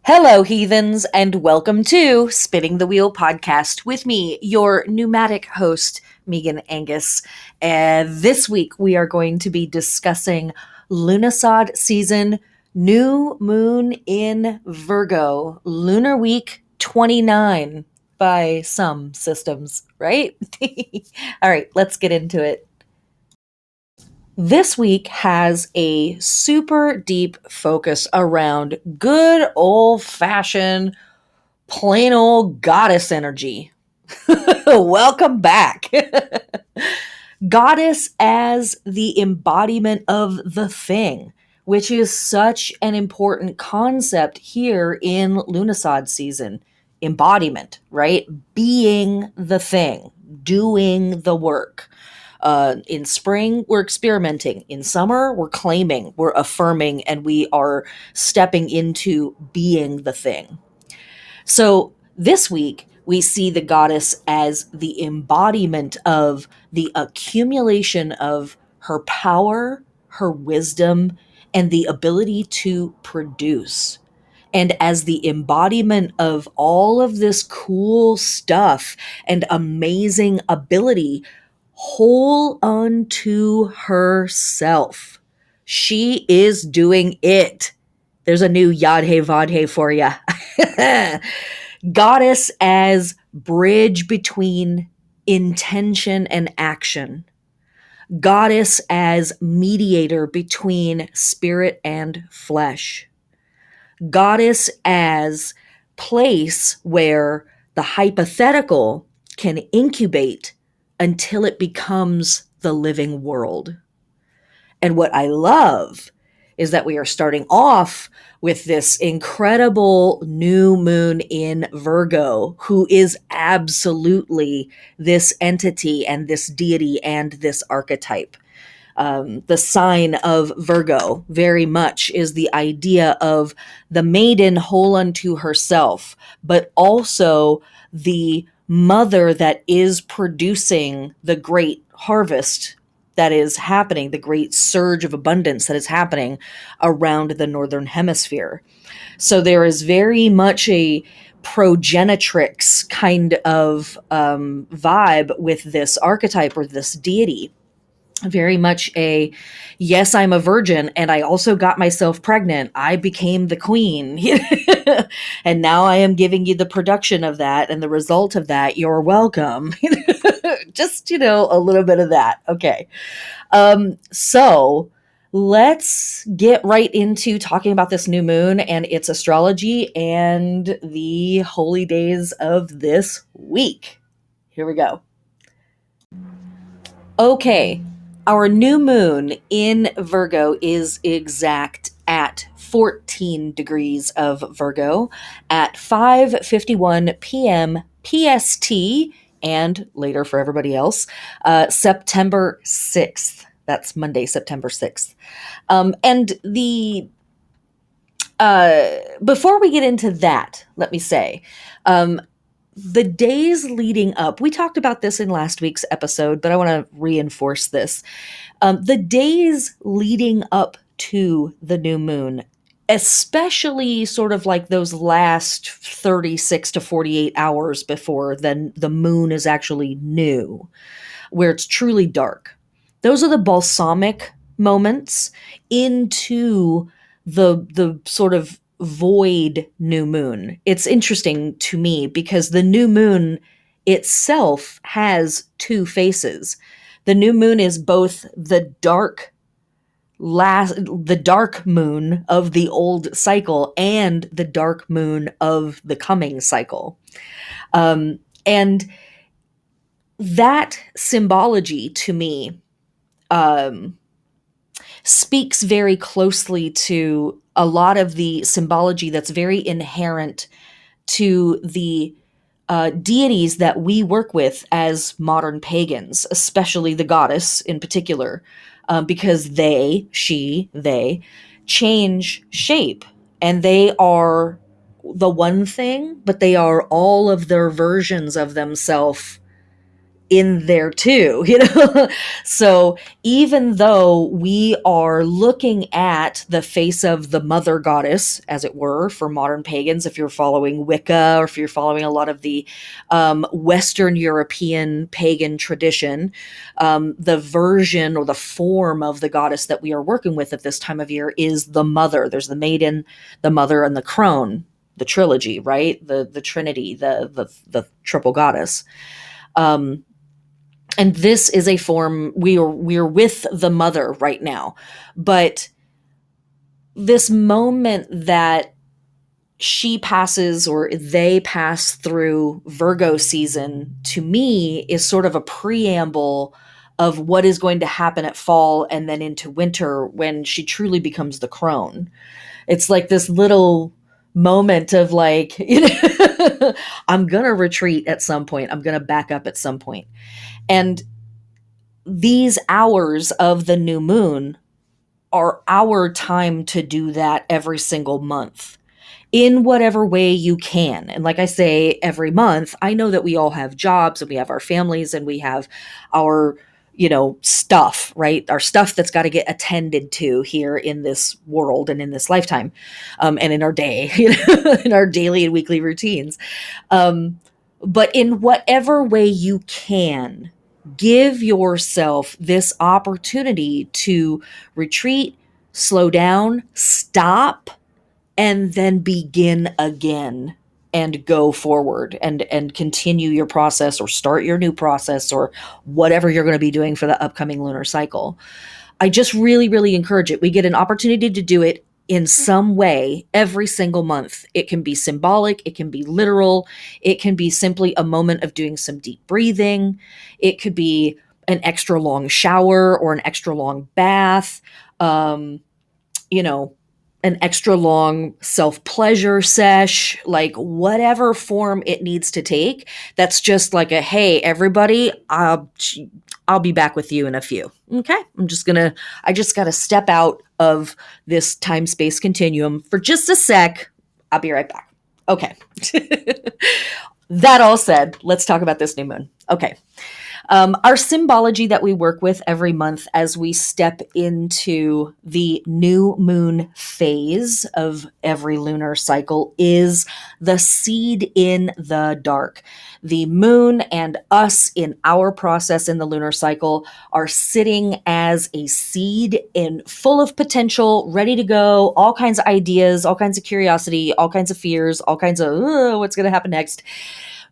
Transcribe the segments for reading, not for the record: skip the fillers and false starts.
Hello, heathens, and welcome to Spinning the Wheel podcast with me, your pneumatic host, Megan Angus. And this week we are going to be discussing Lughnasadh season, new moon in Virgo, lunar week 29 by some systems, right? All right, let's get into it. This week has a super deep focus around good old-fashioned, plain old goddess energy. Welcome back. Goddess as the embodiment of the thing, which is such an important concept here in Lughnasadh season. Embodiment, right? Being the thing, doing the work. In spring, we're experimenting. In summer, we're claiming, we're affirming, and we are stepping into being the thing. So this week, we see the goddess as the embodiment of the accumulation of her power, her wisdom, and the ability to produce. And as the embodiment of all of this cool stuff and amazing ability, whole unto herself. She is doing it. There's a new Yadhe Vadhe for you. Goddess as bridge between intention and action. Goddess as mediator between spirit and flesh. Goddess as place where the hypothetical can incubate until it becomes the living world. And what I love is that we are starting off with this incredible new moon in Virgo, who is absolutely this entity and this deity and this archetype. The sign of Virgo very much is the idea of the maiden whole unto herself, but also the mother that is producing the great harvest that is happening, the great surge of abundance that is happening around the northern hemisphere. So there is very much a progenitrix kind of vibe with this archetype or this deity. Very much a, yes, I'm a virgin and I also got myself pregnant. I became the queen. And now I am giving you the production of that and the result of that. You're welcome. Just, a little bit of that. Okay. So let's get right into talking about this new moon and its astrology and the holy days of this week. Here we go. Okay. Our new moon in Virgo is exact at 14 degrees of Virgo at 5:51 p.m. PST, and later for everybody else, September 6th. That's Monday, September 6th. And before we get into that, let me say, the days leading up, we talked about this in last week's episode, but I want to reinforce this. The days leading up to the new moon, especially sort of like those last 36 to 48 hours before then the moon is actually new, where it's truly dark. Those are the balsamic moments into the sort of void new moon. It's interesting to me because the new moon itself has two faces. The new moon is both the dark moon of the old cycle and the dark moon of the coming cycle. And that symbology to me speaks very closely to a lot of the symbology that's very inherent to the deities that we work with as modern pagans, especially the goddess in particular, because they change shape and they are the one thing, but they are all of their versions of themselves in there too, you know? So even though we are looking at the face of the mother goddess, as it were, for modern pagans, if you're following Wicca or if you're following a lot of the Western European pagan tradition, the version or the form of the goddess that we are working with at this time of year is the mother. There's the maiden, the mother, and the crone, the trilogy, right? The Trinity, the triple goddess. And this is a form we're with the mother right now. But this moment that she passes or they pass through Virgo season, to me, is sort of a preamble of what is going to happen at fall and then into winter when she truly becomes the crone. It's like this little moment of like, you know, I'm going to retreat at some point. I'm going to back up at some point. And these hours of the new moon are our time to do that every single month in whatever way you can. And like I say, every month, I know that we all have jobs and we have our families and we have our, you know, stuff, right? Our stuff that's got to get attended to here in this world and in this lifetime, and in our day, you know, in our daily and weekly routines. But in whatever way you can, give yourself this opportunity to retreat, slow down, stop, and then begin again and go forward and continue your process or start your new process or whatever you're going to be doing for the upcoming lunar cycle. I just really, really encourage it. We get an opportunity to do it in some way every single month. It can be symbolic, it can be literal, it can be simply a moment of doing some deep breathing, it could be an extra long shower or an extra long bath, you know, an extra long self-pleasure sesh, like whatever form it needs to take. That's just like a, hey, everybody, I'll be back with you in a few. Okay. I just got to step out of this time-space continuum for just a sec. I'll be right back. Okay. That all said, let's talk about this new moon. Okay. Our symbology that we work with every month as we step into the new moon phase of every lunar cycle is the seed in the dark. The moon and us in our process in the lunar cycle are sitting as a seed in full of potential, ready to go, all kinds of ideas, all kinds of curiosity, all kinds of fears, all kinds of what's going to happen next.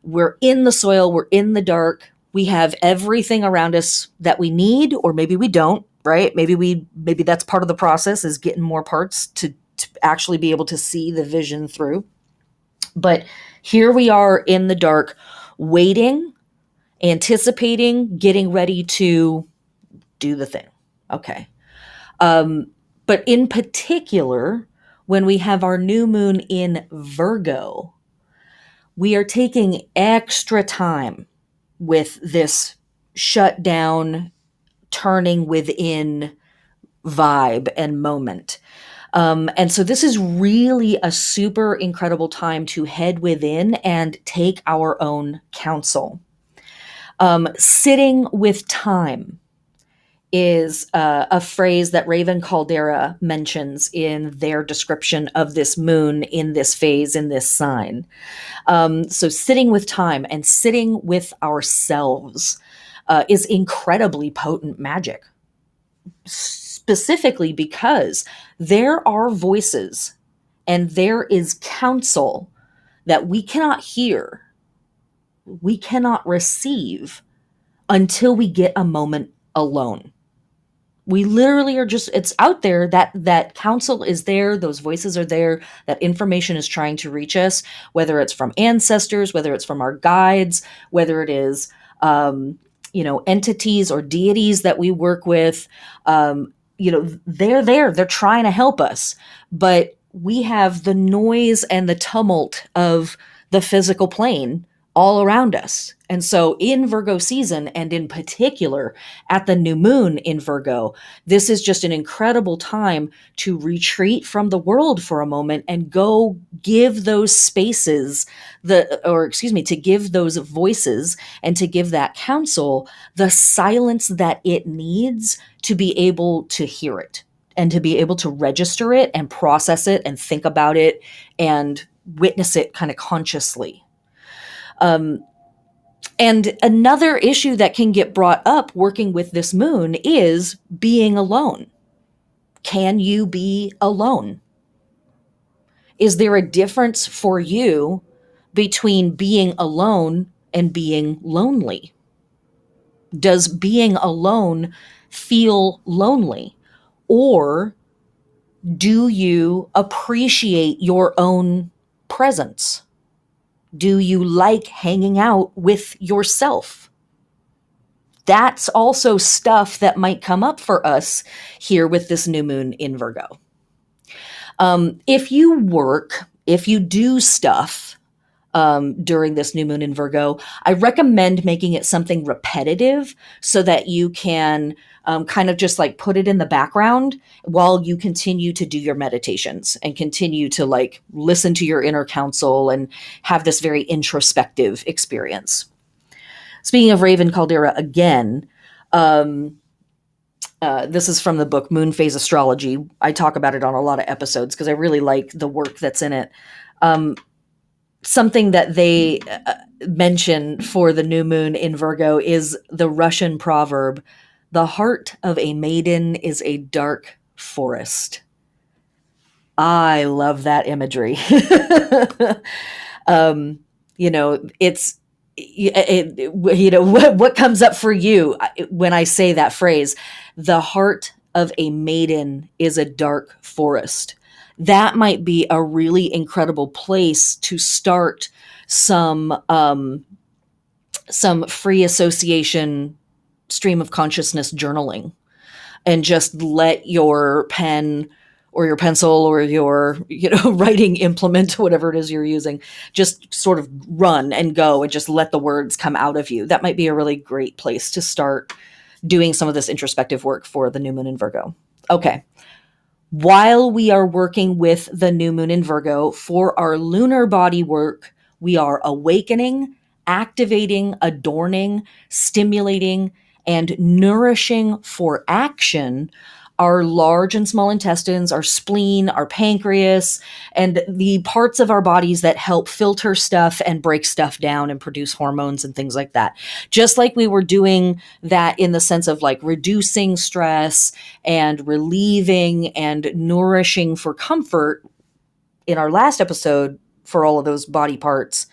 We're in the soil, we're in the dark. We have everything around us that we need, or maybe we don't, right? Maybe that's part of the process, is getting more parts to actually be able to see the vision through. But here we are in the dark, waiting, anticipating, getting ready to do the thing. Okay. But in particular, when we have our new moon in Virgo, we are taking extra time with this shut down, turning within vibe and moment. And so this is really a super incredible time to head within and take our own counsel. Sitting with time is a phrase that Raven Caldera mentions in their description of this moon in this phase, in this sign. So sitting with time and sitting with ourselves is incredibly potent magic, specifically because there are voices and there is counsel that we cannot hear, we cannot receive until we get a moment alone. We literally are just, it's out there, that counsel is there, those voices are there, that information is trying to reach us, whether it's from ancestors, whether it's from our guides, whether it is, entities or deities that we work with, they're there, they're trying to help us. But we have the noise and the tumult of the physical plane all around us. And so in Virgo season, and in particular at the new moon in Virgo, this is just an incredible time to retreat from the world for a moment and go give those spaces to give those voices and to give that counsel the silence that it needs to be able to hear it and to be able to register it and process it and think about it and witness it kind of consciously. And another issue that can get brought up working with this moon is being alone. Can you be alone? Is there a difference for you between being alone and being lonely? Does being alone feel lonely? Or do you appreciate your own presence? Do you like hanging out with yourself? That's also stuff that might come up for us here with this new moon in Virgo. If you do stuff during this new moon in Virgo, I recommend making it something repetitive so that you can kind of just like put it in the background while you continue to do your meditations and continue to like listen to your inner counsel and have this very introspective experience. Speaking of Raven Caldera again, this is from the book Moon Phase Astrology. I talk about it on a lot of episodes because I really like the work that's in it. Something that they mention for the new moon in Virgo is the Russian proverb, "The heart of a maiden is a dark forest." I love that imagery. What comes up for you when I say that phrase, the heart of a maiden is a dark forest. That might be a really incredible place to start some free association stream of consciousness journaling, and just let your pen or your pencil or your writing implement, whatever it is you're using, just sort of run and go and just let the words come out of you. That might be a really great place to start doing some of this introspective work for the new moon in Virgo. Okay. While we are working with the new moon in Virgo for our lunar body work, we are awakening, activating, adorning, stimulating, and nourishing for action our large and small intestines, our spleen, our pancreas, and the parts of our bodies that help filter stuff and break stuff down and produce hormones and things like that. Just like we were doing that in the sense of like reducing stress and relieving and nourishing for comfort in our last episode for all of those body parts,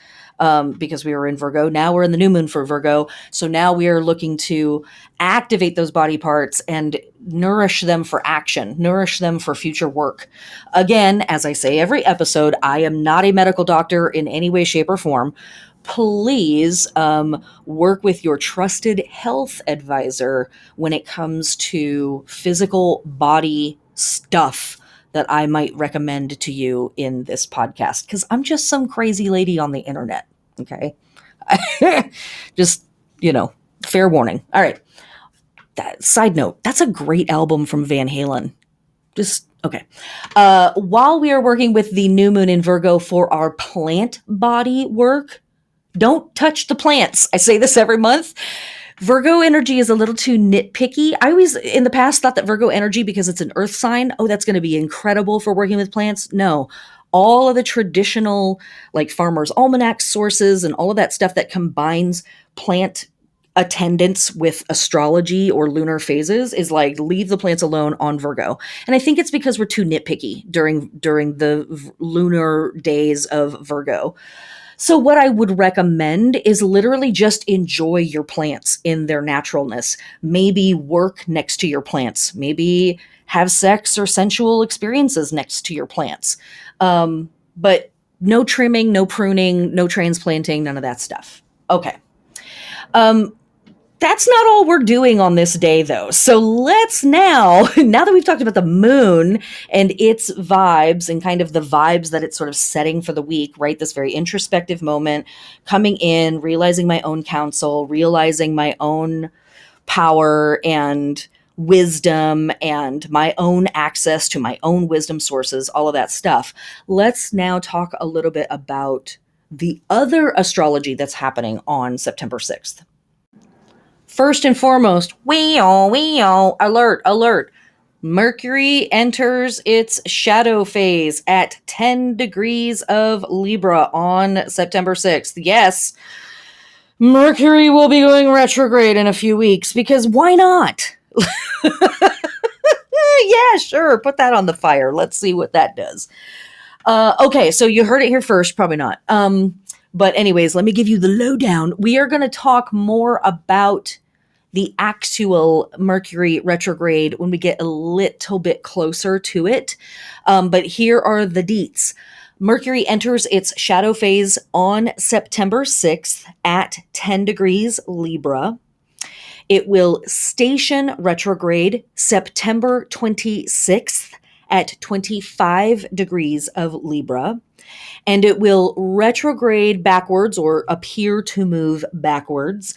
because we were in Virgo. Now we're in the new moon for Virgo. So now we are looking to activate those body parts and nourish them for action, nourish them for future work. Again, as I say every episode, I am not a medical doctor in any way, shape, or form. Please work with your trusted health advisor when it comes to physical body stuff that I might recommend to you in this podcast, because I'm just some crazy lady on the internet. Okay. Just, fair warning. All right. Side note, that's a great album from Van Halen. Just, okay. While we are working with the new moon in Virgo for our plant body work, don't touch the plants. I say this every month. Virgo energy is a little too nitpicky. I always, in the past, thought that Virgo energy, because it's an earth sign, that's going to be incredible for working with plants. No. All of the traditional, like Farmer's Almanac sources and all of that stuff that combines plant attendance with astrology or lunar phases is like, leave the plants alone on Virgo. And I think it's because we're too nitpicky during the lunar days of Virgo. So what I would recommend is literally just enjoy your plants in their naturalness. Maybe work next to your plants. Maybe have sex or sensual experiences next to your plants. But no trimming, no pruning, no transplanting, none of that stuff. Okay. That's not all we're doing on this day, though. So let's now that we've talked about the moon and its vibes and kind of the vibes that it's sort of setting for the week, right? This very introspective moment, coming in, realizing my own counsel, realizing my own power and wisdom and my own access to my own wisdom sources, all of that stuff. Let's now talk a little bit about the other astrology that's happening on September 6th. First and foremost, alert, alert. Mercury enters its shadow phase at 10 degrees of Libra on September 6th. Yes, Mercury will be going retrograde in a few weeks because why not? Yeah, sure. Put that on the fire. Let's see what that does. Okay, so you heard it here first. Probably not. But anyways, let me give you the lowdown. We are going to talk more about the actual Mercury retrograde when we get a little bit closer to it. But here are the deets. Mercury enters its shadow phase on September 6th at 10 degrees Libra. It will station retrograde September 26th at 25 degrees of Libra. And it will retrograde backwards or appear to move backwards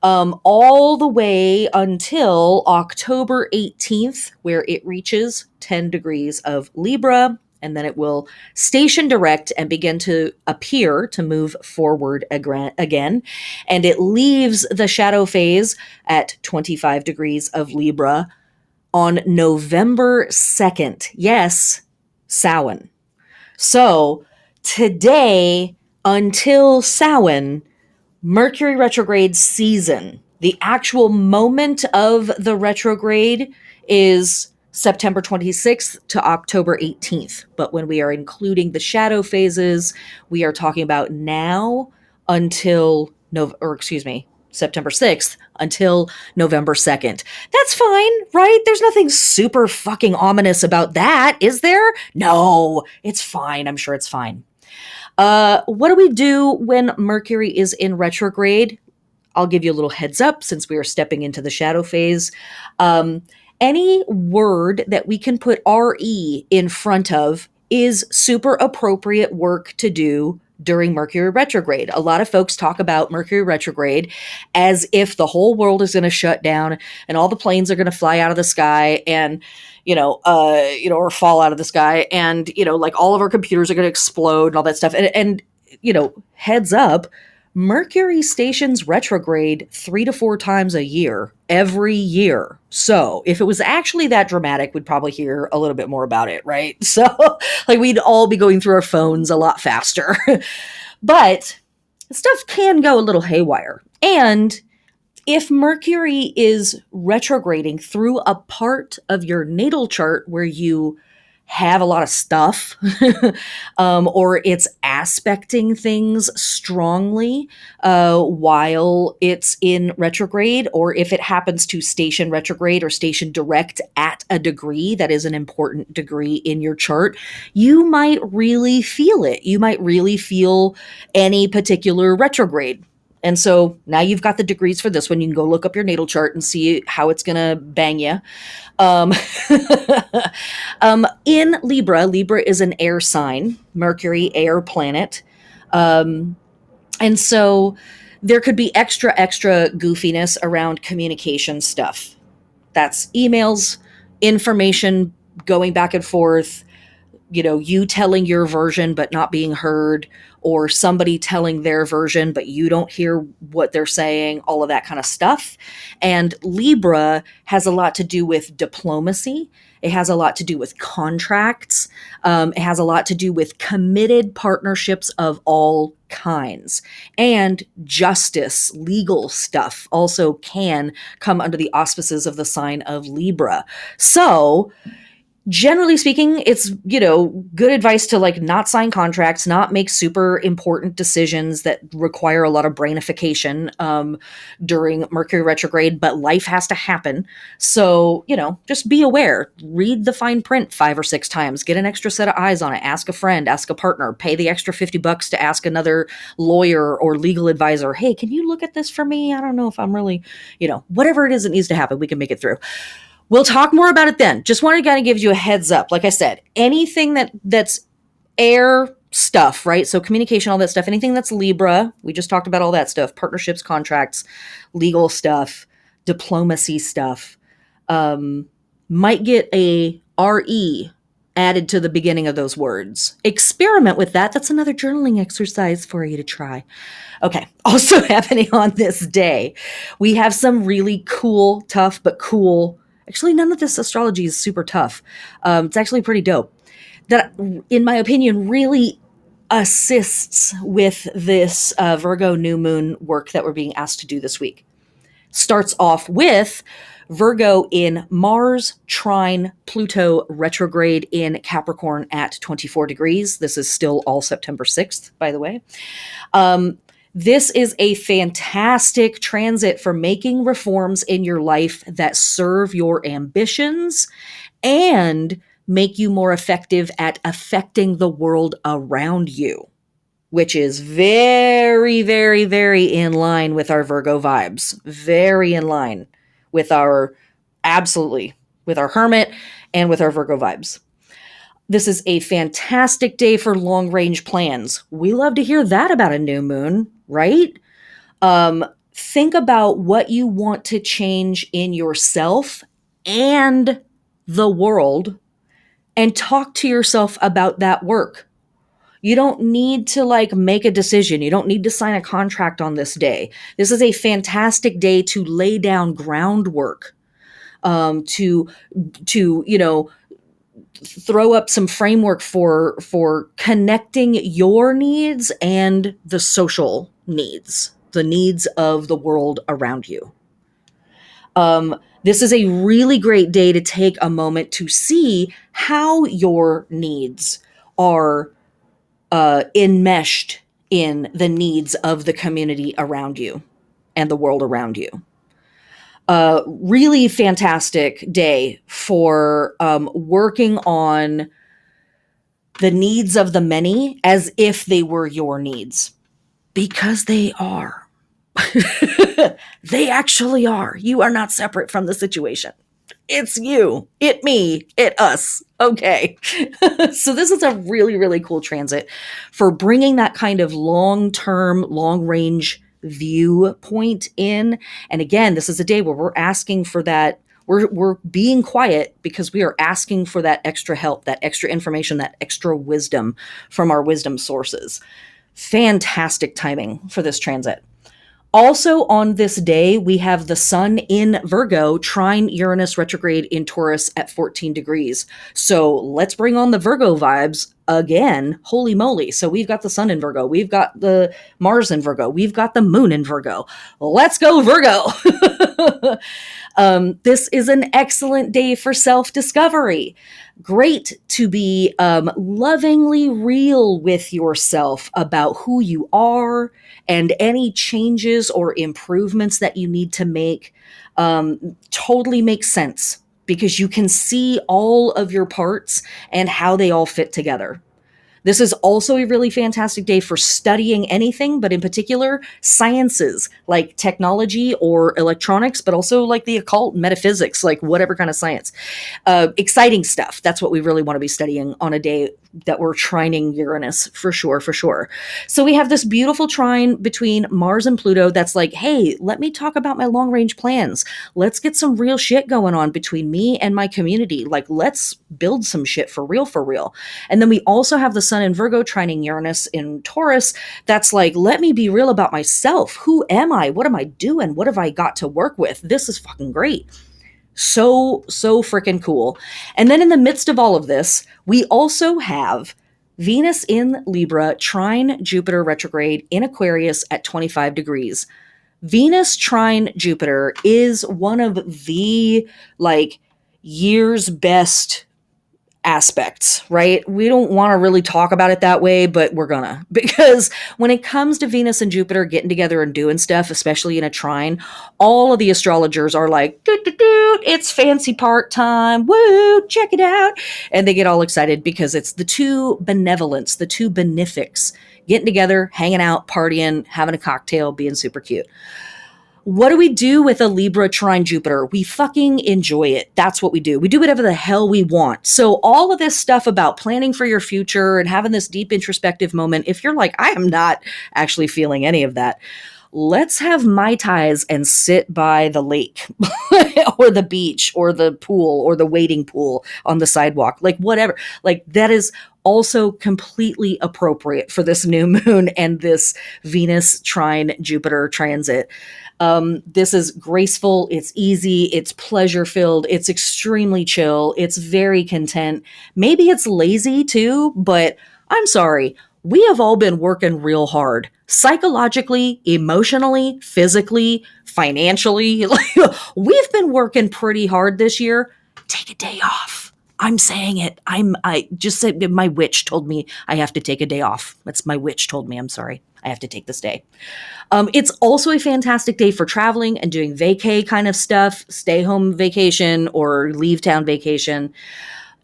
all the way until October 18th, where it reaches 10 degrees of Libra. And then it will station direct and begin to appear to move forward again. And it leaves the shadow phase at 25 degrees of Libra on November 2nd. Yes, Samhain. So today until Samhain, Mercury retrograde season, the actual moment of the retrograde is September 26th to October 18th. But when we are including the shadow phases, we are talking about now until September 6th until November 2nd. That's fine, right? There's nothing super fucking ominous about that, is there? No, it's fine. I'm sure it's fine. What do we do when Mercury is in retrograde? I'll give you a little heads up since we are stepping into the shadow phase. Any word that we can put RE in front of is super appropriate work to do during Mercury retrograde. A lot of folks talk about Mercury retrograde as if the whole world is going to shut down and all the planes are going to fly out of the sky and, or fall out of the sky and, like all of our computers are going to explode and all that stuff. And heads up, Mercury stations retrograde 3 to 4 times a year, every year. So if it was actually that dramatic, we'd probably hear a little bit more about it, right? So we'd all be going through our phones a lot faster. But stuff can go a little haywire. And if Mercury is retrograding through a part of your natal chart where you have a lot of stuff, or it's aspecting things strongly while it's in retrograde, or if it happens to station retrograde or station direct at a degree that is an important degree in your chart, you might really feel it. You might really feel any particular retrograde. And so now you've got the degrees for this one. You can go look up your natal chart and see how it's going to bang you. In Libra is an air sign, Mercury, air planet. And so there could be extra goofiness around communication stuff. That's emails, information going back and forth, you telling your version but not being heard, or somebody telling their version but you don't hear what they're saying, all of that kind of stuff. And Libra has a lot to do with diplomacy. It has a lot to do with contracts. It has a lot to do with committed partnerships of all kinds. And justice, legal stuff also can come under the auspices of the sign of Libra. So Generally speaking, it's, good advice to like not sign contracts, not make super important decisions that require a lot of brainification during Mercury retrograde, but life has to happen. So, just be aware, read the fine print 5 or 6 times, get an extra set of eyes on it, ask a friend, ask a partner, pay the extra $50 to ask another lawyer or legal advisor. Hey, can you look at this for me? I don't know if I'm really, whatever it is that needs to happen, we can make it through. We'll talk more about it then. Just wanted to kind of give you a heads up. Like I said, anything that's air stuff, right? So communication, all that stuff, anything that's Libra, we just talked about all that stuff, partnerships, contracts, legal stuff, diplomacy stuff, might get a RE added to the beginning of those words. Experiment with that. That's another journaling exercise for you to try. Okay. Also happening on this day, we have some really cool, tough, but cool. Actually, none of this astrology is super tough. It's actually pretty dope. That, in my opinion, really assists with this Virgo new moon work that we're being asked to do this week. Starts off with Virgo in Mars trine Pluto retrograde in Capricorn at 24 degrees. This is still all September 6th, by the way. This is a fantastic transit for making reforms in your life that serve your ambitions and make you more effective at affecting the world around you, which is very, very, very in line with our Virgo vibes. Very in line with our Hermit and with our Virgo vibes. This is a fantastic day for long-range plans. We love to hear that about a new moon, right? Think about what you want to change in yourself and the world and talk to yourself about that work. You don't need to make a decision. You don't need to sign a contract on this day. This is a fantastic day to lay down groundwork, to throw up some framework for connecting your needs and the social needs, the needs of the world around you. This is a really great day to take a moment to see how your needs are enmeshed in the needs of the community around you and the world around you. Really fantastic day for working on the needs of the many as if they were your needs, because they are. They actually are. You are not separate from the situation. It's you, it me, it us. Okay. So this is a really, really cool transit for bringing that kind of long-term, long-range viewpoint in. And again, this is a day where we're asking for that. We're being quiet because we are asking for that extra help, that extra information, that extra wisdom from our wisdom sources. Fantastic timing for this transit. Also on this day, we have the sun in Virgo trine Uranus retrograde in Taurus at 14 degrees. So let's bring on the Virgo vibes again. Holy moly. So we've got the sun in Virgo. We've got the Mars in Virgo. We've got the moon in Virgo. Let's go, Virgo. This is an excellent day for self-discovery. Great to be lovingly real with yourself about who you are and any changes or improvements that you need to make. Totally makes sense because you can see all of your parts and how they all fit together. This is also a really fantastic day for studying anything, but in particular, sciences like technology or electronics, but also like the occult, metaphysics, like whatever kind of science. Exciting stuff. That's what we really want to be studying on a day that we're trining Uranus, for sure, for sure. So we have this beautiful trine between Mars and Pluto that's like, hey, let me talk about my long-range plans. Let's get some real shit going on between me and my community. Like, let's build some shit for real, for real. And then we also have the sun in Virgo trining Uranus in Taurus. That's like, let me be real about myself. Who am I? What am I doing? What have I got to work with? This is fucking great. So freaking cool. And then in the midst of all of this, we also have Venus in Libra trine Jupiter retrograde in Aquarius at 25 degrees. Venus trine Jupiter is one of the year's best aspects, right? We don't want to really talk about it that way, but we're gonna. Because when it comes to Venus and Jupiter getting together and doing stuff, especially in a trine, all of the astrologers are like, doot, doot, doot, it's fancy part time, woo, check it out. And they get all excited because it's the two benevolents, the two benefics getting together, hanging out, partying, having a cocktail, being super cute. What do we do with a Libra trine Jupiter? We fucking enjoy it. That's what we do. We do whatever the hell we want. So all of this stuff about planning for your future and having this deep introspective moment, if you're like, I am not actually feeling any of that, let's have Mai Tais and sit by the lake or the beach or the pool or the wading pool on the sidewalk, like whatever. Like that is also completely appropriate for this new moon and this Venus trine Jupiter transit. This is graceful, it's easy, it's pleasure filled, it's extremely chill, it's very content. Maybe it's lazy too, but I'm sorry. We have all been working real hard, psychologically, emotionally, physically, financially. We've been working pretty hard this year. Take a day off. I'm saying it. I just said my witch told me I have to take a day off. That's my witch told me. I'm sorry. I have to take this day. It's also a fantastic day for traveling and doing vacay kind of stuff, stay home vacation or leave town vacation.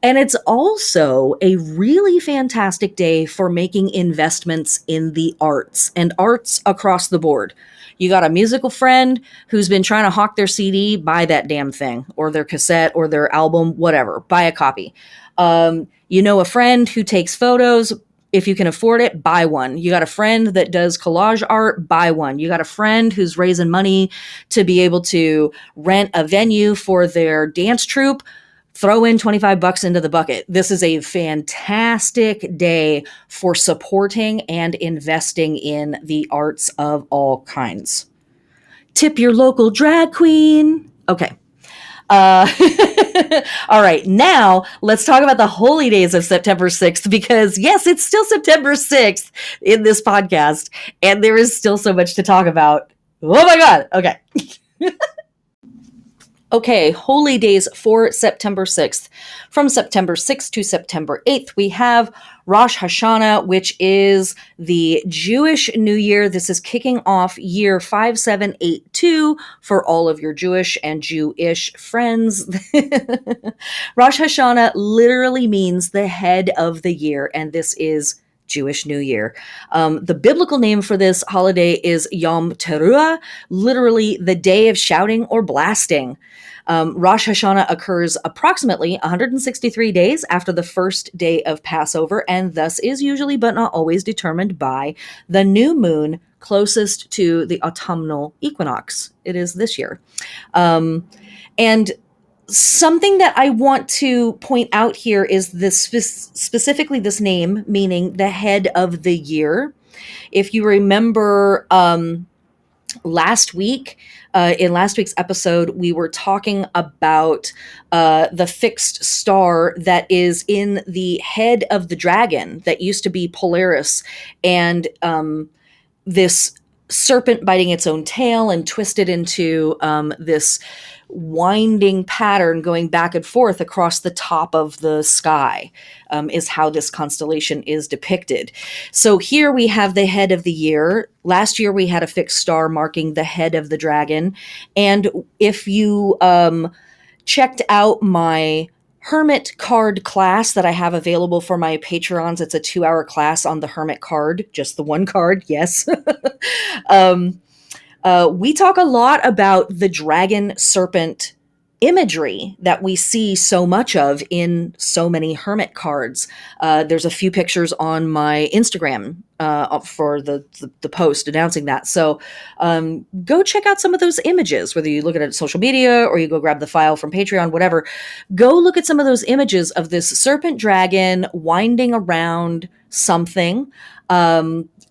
And it's also a really fantastic day for making investments in the arts and arts across the board. You got a musical friend who's been trying to hawk their CD, buy that damn thing, or their cassette or their album, whatever, buy a copy. You know a friend who takes photos. If you can afford it, buy one. You got a friend that does collage art, buy one. You got a friend who's raising money to be able to rent a venue for their dance troupe, throw in $25 into the bucket. This is a fantastic day for supporting and investing in the arts of all kinds. Tip your local drag queen. Okay. All right, now let's talk about the holy days of September 6th, because yes, it's still September 6th in this podcast, and there is still so much to talk about. Oh my God. Okay. Okay, holy days for September 6th. From September 6th to September 8th, we have Rosh Hashanah, which is the Jewish New Year. This is kicking off year 5782 for all of your Jewish and Jewish friends. Rosh Hashanah literally means the head of the year, and this is Jewish New Year. The biblical name for this holiday is Yom Teruah, literally the day of shouting or blasting. Rosh Hashanah occurs approximately 163 days after the first day of Passover, and thus is usually but not always determined by the new moon closest to the autumnal equinox. It is this year. And something that I want to point out here is this specifically this name, meaning the head of the year. If you remember last week, in last week's episode, we were talking about the fixed star that is in the head of the dragon that used to be Polaris, and this serpent biting its own tail and twisted into this winding pattern going back and forth across the top of the sky, is how this constellation is depicted. So here we have the head of the year. Last year we had a fixed star marking the head of the dragon. And if you checked out my Hermit card class that I have available for my Patreons, it's a 2-hour class on the Hermit card, just the one card, yes. We talk a lot about the dragon serpent imagery that we see so much of in so many hermit cards. There's a few pictures on my Instagram for the post announcing that. So go check out some of those images, whether you look at it on social media or you go grab the file from Patreon, whatever. Go look at some of those images of this serpent dragon winding around something,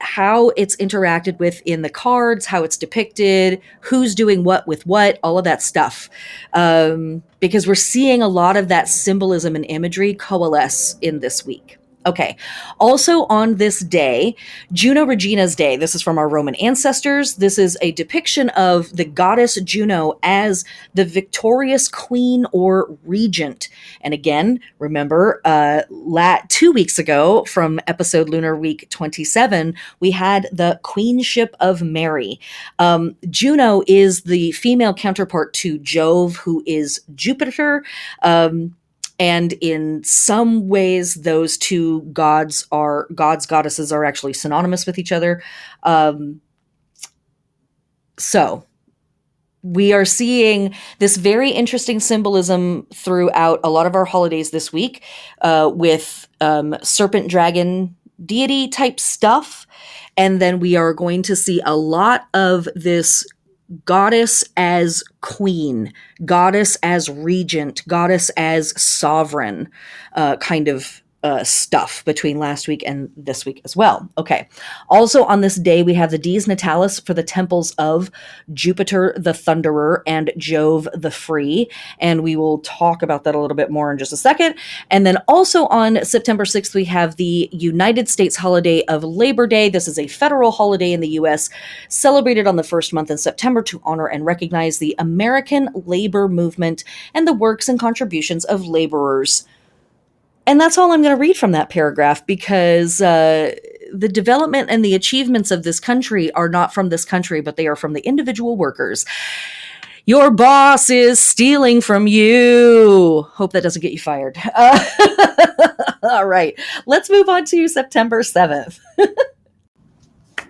how it's interacted with in the cards, how it's depicted, who's doing what with what, all of that stuff. Because we're seeing a lot of that symbolism and imagery coalesce in this week. Okay. Also on this day, Juno Regina's Day. This is from our Roman ancestors. This is a depiction of the goddess Juno as the victorious queen or regent. And again, remember, 2 weeks ago from episode Lunar Week 27, we had the Queenship of Mary. Juno is the female counterpart to Jove, who is Jupiter. And in some ways, those two goddesses are actually synonymous with each other. So we are seeing this very interesting symbolism throughout a lot of our holidays this week, with serpent dragon deity type stuff. And then we are going to see a lot of this goddess as queen, goddess as regent, goddess as sovereign kind of stuff between last week and this week as well. Okay. Also on this day, we have the Dies Natalis for the temples of Jupiter the Thunderer and Jove the Free. And we will talk about that a little bit more in just a second. And then also on September 6th, we have the United States holiday of Labor Day. This is a federal holiday in the U.S. celebrated on the first month in September to honor and recognize the American labor movement and the works and contributions of laborers. And that's all I'm going to read from that paragraph, because the development and the achievements of this country are not from this country, but they are from the individual workers. Your boss is stealing from you. Hope that doesn't get you fired. All right, let's move on to September 7th.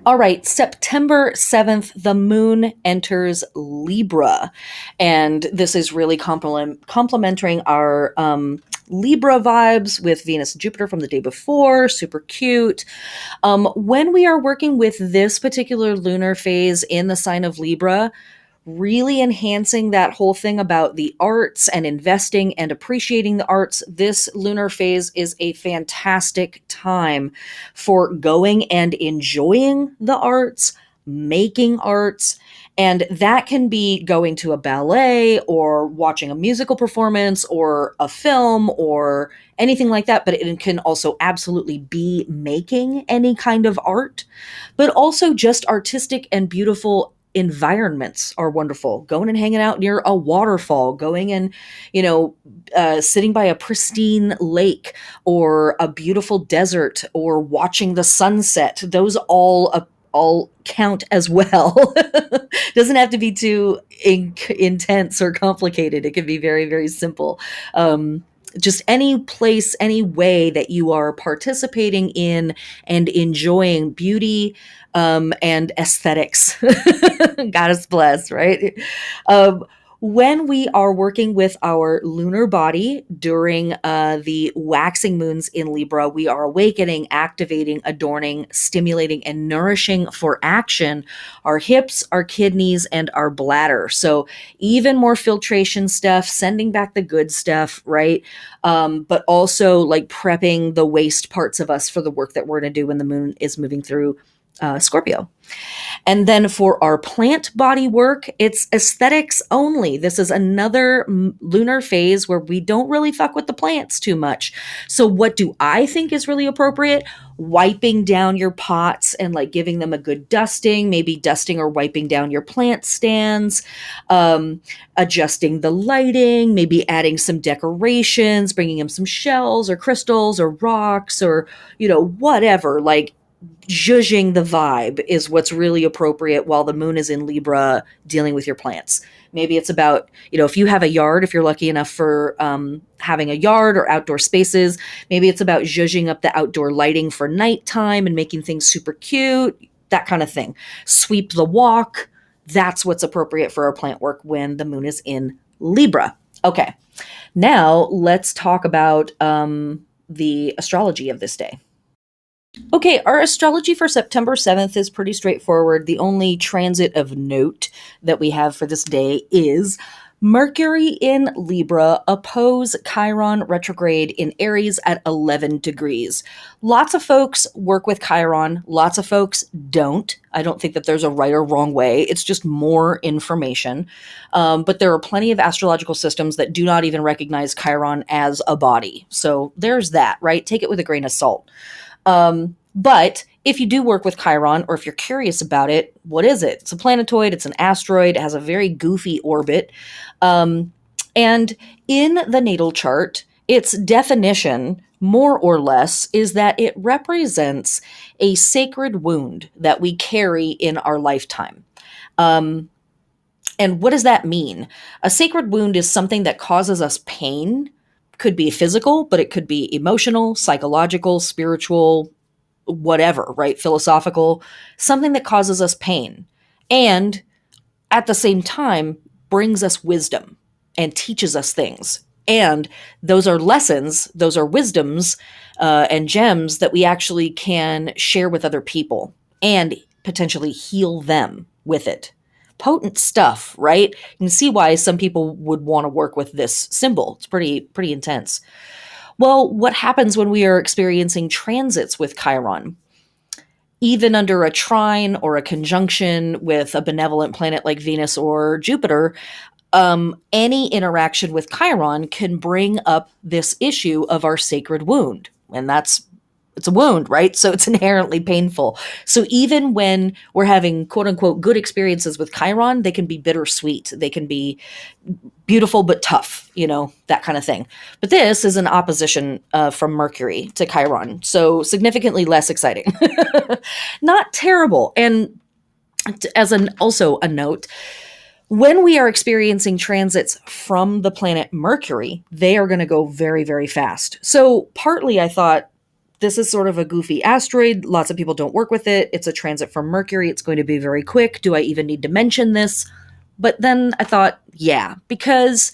All right, September 7th, the moon enters Libra. And this is really complementing our Libra vibes with Venus and Jupiter from the day before. Super cute. When we are working with this particular lunar phase in the sign of Libra, really enhancing that whole thing about the arts and investing and appreciating the arts, this lunar phase is a fantastic time for going and enjoying the arts, making arts. And that can be going to a ballet or watching a musical performance or a film or anything like that. But it can also absolutely be making any kind of art, but also just artistic and beautiful environments are wonderful. Going and hanging out near a waterfall, going and, sitting by a pristine lake or a beautiful desert or watching the sunset. Those all count as well. Doesn't have to be too intense or complicated. It can be very, very simple. Just any place, any way that you are participating in and enjoying beauty and aesthetics. God is blessed, right? When we are working with our lunar body during the waxing moons in Libra, we are awakening, activating, adorning, stimulating, and nourishing for action our hips, our kidneys, and our bladder. So even more filtration stuff, sending back the good stuff, right? But also like prepping the waste parts of us for the work that we're going to do when the moon is moving through Scorpio. And then for our plant body work, it's aesthetics only. This is another lunar phase where we don't really fuck with the plants too much. So what do I think is really appropriate? Wiping down your pots and like giving them a good dusting, maybe dusting or wiping down your plant stands, adjusting the lighting, maybe adding some decorations, bringing them some shells or crystals or rocks or, whatever, like zhuzhing the vibe is what's really appropriate while the moon is in Libra dealing with your plants. Maybe it's about, if you have a yard, if you're lucky enough for having a yard or outdoor spaces, maybe it's about zhuzhing up the outdoor lighting for nighttime and making things super cute, that kind of thing. Sweep the walk. That's what's appropriate for our plant work when the moon is in Libra. Okay. Now let's talk about the astrology of this day. Okay, our astrology for September 7th is pretty straightforward. The only transit of note that we have for this day is Mercury in Libra oppose Chiron retrograde in Aries at 11 degrees. Lots of folks work with Chiron, lots of folks don't. I don't think that there's a right or wrong way. It's just more information. But there are plenty of astrological systems that do not even recognize Chiron as a body. So there's that, right? Take it with a grain of salt. But if you do work with Chiron, or if you're curious about it, what is it? It's a planetoid, it's an asteroid, it has a very goofy orbit. And in the natal chart, its definition, more or less, is that it represents a sacred wound that we carry in our lifetime. And what does that mean? A sacred wound is something that causes us pain. Could be physical, but it could be emotional, psychological, spiritual, whatever, right? Philosophical, something that causes us pain. And at the same time, brings us wisdom and teaches us things. And those are lessons, those are wisdoms and gems that we actually can share with other people and potentially heal them with it. Potent stuff, right? You can see why some people would want to work with this symbol. It's pretty intense. Well, what happens when we are experiencing transits with Chiron? Even under a trine or a conjunction with a benevolent planet like Venus or Jupiter, any interaction with Chiron can bring up this issue of our sacred wound. And it's a wound, right? So it's inherently painful. So even when we're having quote unquote good experiences with Chiron, they can be bittersweet. They can be beautiful but tough, that kind of thing. But this is an opposition from Mercury to Chiron. So significantly less exciting. Not terrible. And also a note, when we are experiencing transits from the planet Mercury, they are going to go very, very fast. So partly I thought, this is sort of a goofy asteroid. Lots of people don't work with it. It's a transit from Mercury. It's going to be very quick. Do I even need to mention this? But then I thought, yeah, because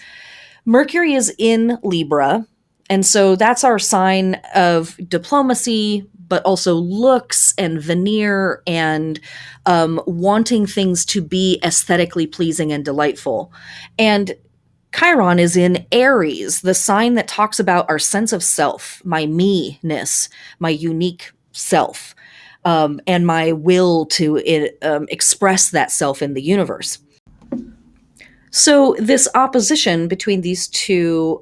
Mercury is in Libra. And so that's our sign of diplomacy, but also looks and veneer and wanting things to be aesthetically pleasing and delightful. And Chiron is in Aries, the sign that talks about our sense of self, my me-ness, my unique self, and my will to express that self in the universe. So this opposition between these two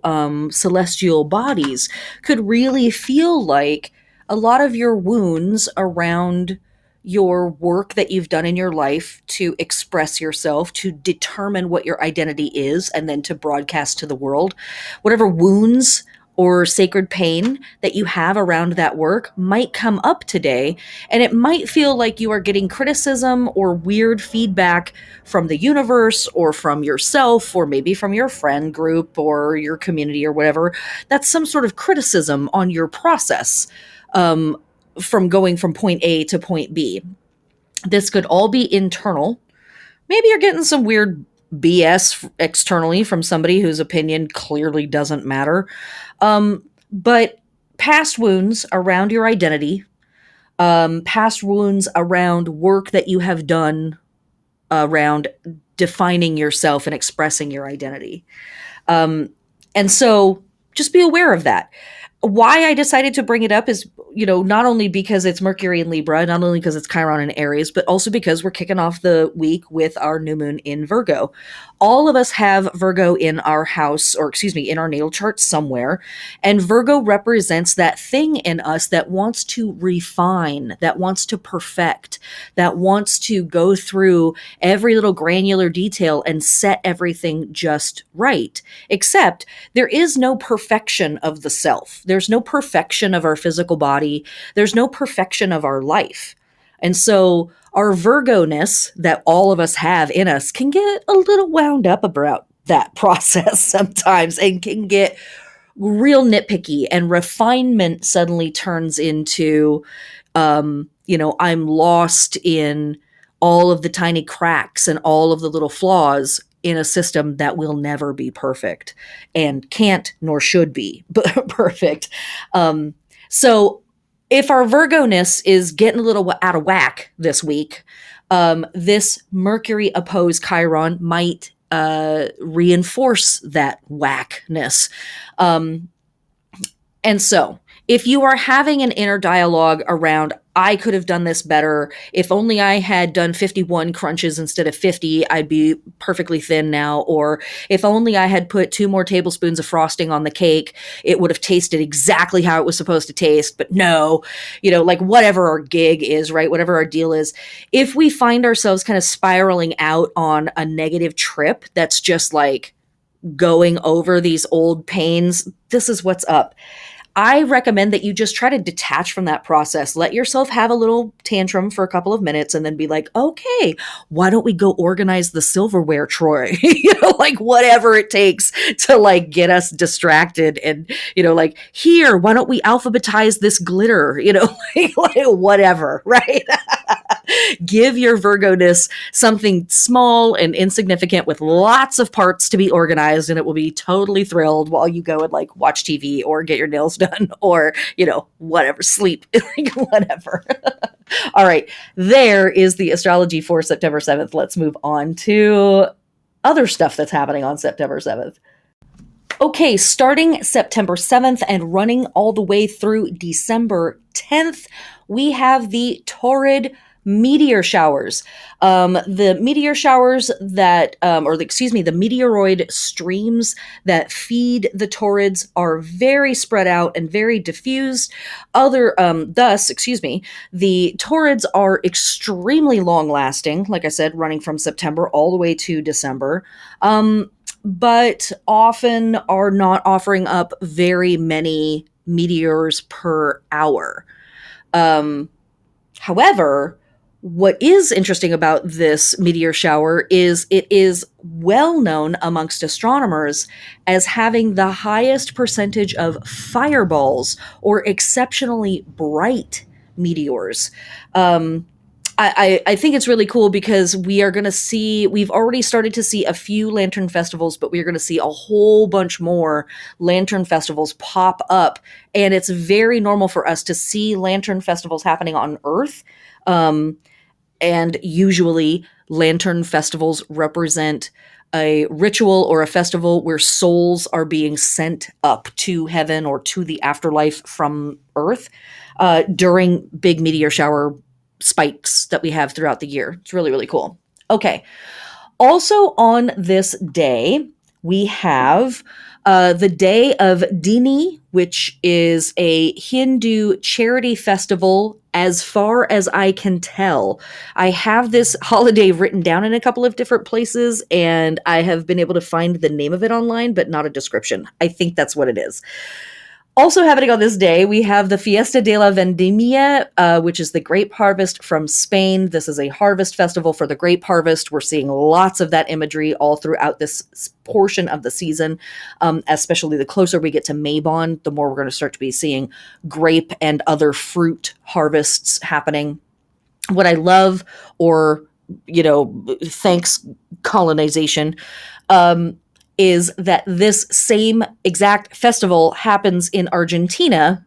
celestial bodies could really feel like a lot of your wounds around your work that you've done in your life to express yourself, to determine what your identity is, and then to broadcast to the world. Whatever wounds or sacred pain that you have around that work might come up today, and it might feel like you are getting criticism or weird feedback from the universe or from yourself or maybe from your friend group or your community or whatever. That's some sort of criticism on your process from going from point A to point B. This could all be internal. Maybe you're getting some weird BS externally from somebody whose opinion clearly doesn't matter. But past wounds around your identity, past wounds around work that you have done around defining yourself and expressing your identity. And so just be aware of that. Why I decided to bring it up is, not only because it's Mercury in Libra, not only because it's Chiron in Aries, but also because we're kicking off the week with our new moon in Virgo. All of us have Virgo in our house, in our natal chart somewhere. And Virgo represents that thing in us that wants to refine, that wants to perfect, that wants to go through every little granular detail and set everything just right. Except there is no perfection of the self. There's no perfection of our physical body. There's no perfection of our life. And so our Virgo-ness that all of us have in us can get a little wound up about that process sometimes and can get real nitpicky, and refinement suddenly turns into, I'm lost in all of the tiny cracks and all of the little flaws in a system that will never be perfect and can't nor should be perfect. So if our Virgo-ness is getting a little out of whack this week, this Mercury opposed Chiron might reinforce that whackness. And so, if you are having an inner dialogue around, I could have done this better. If only I had done 51 crunches instead of 50, I'd be perfectly thin now. Or if only I had put 2 more tablespoons of frosting on the cake, it would have tasted exactly how it was supposed to taste. But no, like whatever our gig is, right? Whatever our deal is. If we find ourselves kind of spiraling out on a negative trip that's just like going over these old pains, this is what's up. I recommend that you just try to detach from that process. Let yourself have a little tantrum for a couple of minutes and then be like, okay, why don't we go organize the silverware, Troy? Like whatever it takes to like get us distracted and, like here, why don't we alphabetize this glitter? Like whatever, right? Give your Virgo-ness something small and insignificant with lots of parts to be organized, and it will be totally thrilled while you go and like watch TV or get your nails done or, whatever, sleep, like whatever. All right. There is the astrology for September 7th. Let's move on to other stuff that's happening on September 7th. Okay, starting September 7th and running all the way through December 10th, we have the torrid meteor showers. The meteor showers that, the meteoroid streams that feed the torrids are very spread out and very diffused. Thus, the torrids are extremely long lasting, like I said, running from September all the way to December. But often are not offering up very many meteors per hour. However, what is interesting about this meteor shower is it is well known amongst astronomers as having the highest percentage of fireballs or exceptionally bright meteors. I think it's really cool because we've already started to see a few lantern festivals, but we're going to see a whole bunch more lantern festivals pop up. And it's very normal for us to see lantern festivals happening on Earth. And usually lantern festivals represent a ritual or a festival where souls are being sent up to heaven or to the afterlife from Earth during big meteor shower spikes that we have throughout the year. It's really, really cool. Okay. Also on this day, we have the Day of Dini, which is a Hindu charity festival as far as I can tell. I have this holiday written down in a couple of different places, and I have been able to find the name of it online, but not a description. I think that's what it is. Also happening on this day, we have the Fiesta de la Vendimia, which is the grape harvest from Spain. This is a harvest festival for the grape harvest. We're seeing lots of that imagery all throughout this portion of the season, especially the closer we get to Mabon, the more we're going to start to be seeing grape and other fruit harvests happening. What I love, or, thanks colonization, is that this same exact festival happens in Argentina,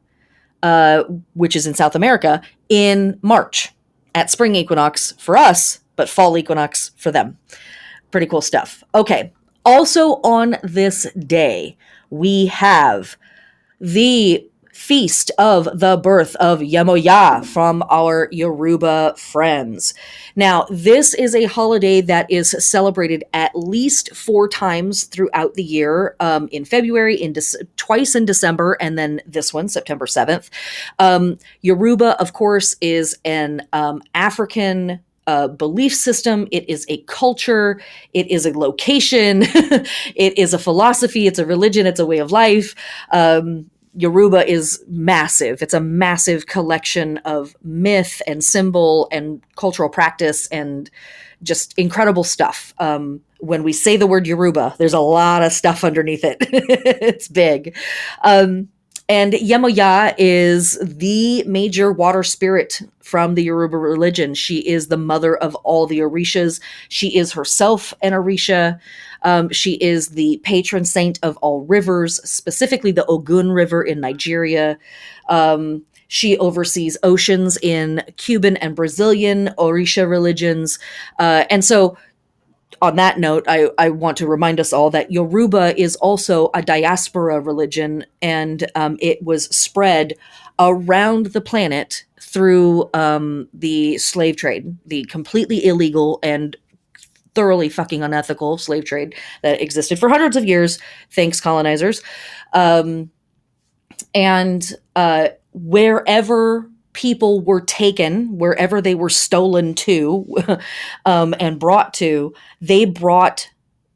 which is in South America, in March at spring equinox for us, but fall equinox for them. Pretty cool stuff. Okay. Also on this day, we have the feast of the birth of Yemoja from our Yoruba friends. Now, this is a holiday that is celebrated at least 4 times throughout the year, in February, twice in December, and then this one, September 7th. Yoruba, of course, is an African belief system. It is a culture. It is a location. It is a philosophy. It's a religion. It's a way of life. Yoruba is massive. It's a massive collection of myth and symbol and cultural practice and just incredible stuff. When we say the word Yoruba, there's a lot of stuff underneath it. It's big. And Yemoja is the major water spirit from the Yoruba religion. She is the mother of all the Orishas. She is herself an Orisha. She is the patron saint of all rivers, specifically the Ogun River in Nigeria. She oversees oceans in Cuban and Brazilian Orisha religions. And so on that note, I want to remind us all that Yoruba is also a diaspora religion, and it was spread around the planet through the slave trade, the completely illegal and thoroughly fucking unethical slave trade that existed for hundreds of years. Thanks, colonizers. Um, and wherever people were taken, wherever they were stolen to and brought to, they brought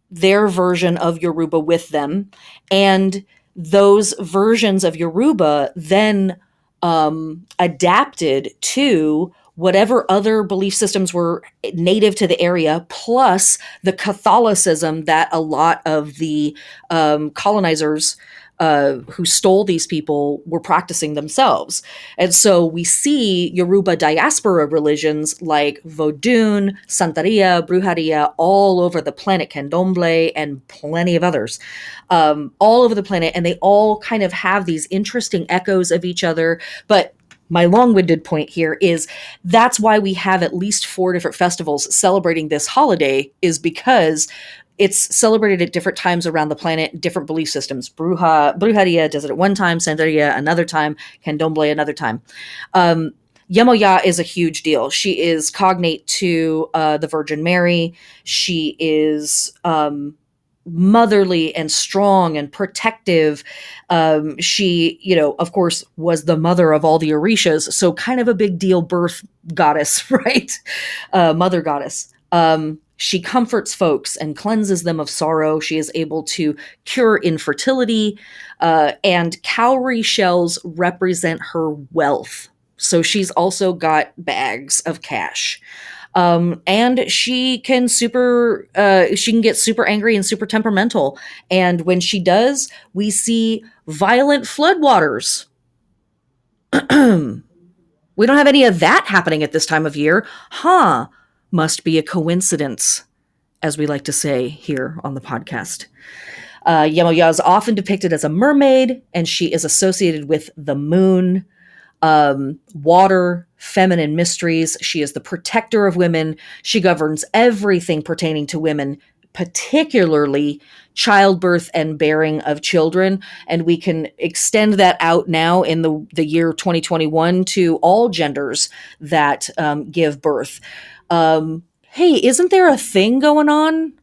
their version of Yoruba with them. And those versions of Yoruba then adapted to whatever other belief systems were native to the area, plus the Catholicism that a lot of the colonizers who stole these people were practicing themselves. And so we see Yoruba diaspora religions like Vodun, Santeria, Brujeria all over the planet, Candomblé, and plenty of others, all over the planet. And they all kind of have these interesting echoes of each other. But my long-winded point here is that's why we have at least 4 different festivals celebrating this holiday, is because it's celebrated at different times around the planet, different belief systems. Brujeria does it at one time, Santeria another time, Candomblé another time. Yemoja is a huge deal. She is cognate to the Virgin Mary. She is motherly and strong and protective. She, of course, was the mother of all the Orishas, so kind of a big deal birth goddess, right? Mother goddess. She comforts folks and cleanses them of sorrow. She is able to cure infertility, and cowrie shells represent her wealth. So she's also got bags of cash. And she can get super angry and super temperamental. And when she does, we see violent floodwaters. We don't have any of that happening at this time of year. Huh. Must be a coincidence, as we like to say here on the podcast. Yemoja is often depicted as a mermaid, and she is associated with the moon, water, feminine mysteries. She is the protector of women. She governs everything pertaining to women, particularly childbirth and bearing of children. And we can extend that out now in the year 2021 to all genders that give birth. Hey, isn't there a thing going on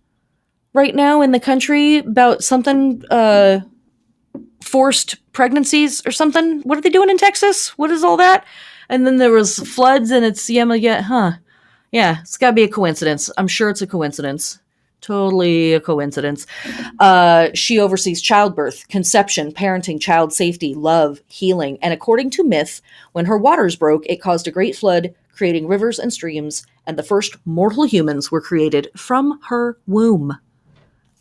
right now in the country about something, forced pregnancies or something? What are they doing in Texas? What is all that? And then there was floods, and it's Yemoja, huh? Yeah, it's gotta be a coincidence. I'm sure it's a coincidence. Totally a coincidence. She oversees childbirth, conception, parenting, child safety, love, healing. And according to myth, when her waters broke, it caused a great flood, creating rivers and streams, and the first mortal humans were created from her womb.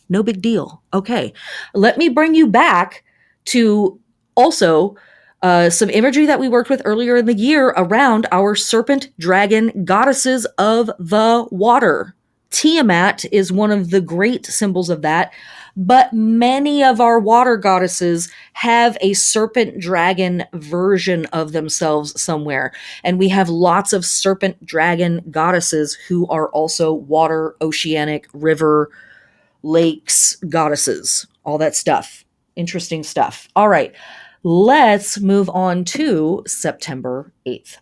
No big deal. Okay, let me bring you back to also some imagery that we worked with earlier in the year around our serpent dragon goddesses of the water. Tiamat is one of the great symbols of that, but many of our water goddesses have a serpent dragon version of themselves somewhere. And we have lots of serpent dragon goddesses who are also water, oceanic, river, lakes goddesses, all that stuff. Interesting stuff. All right, let's move on to September 8th.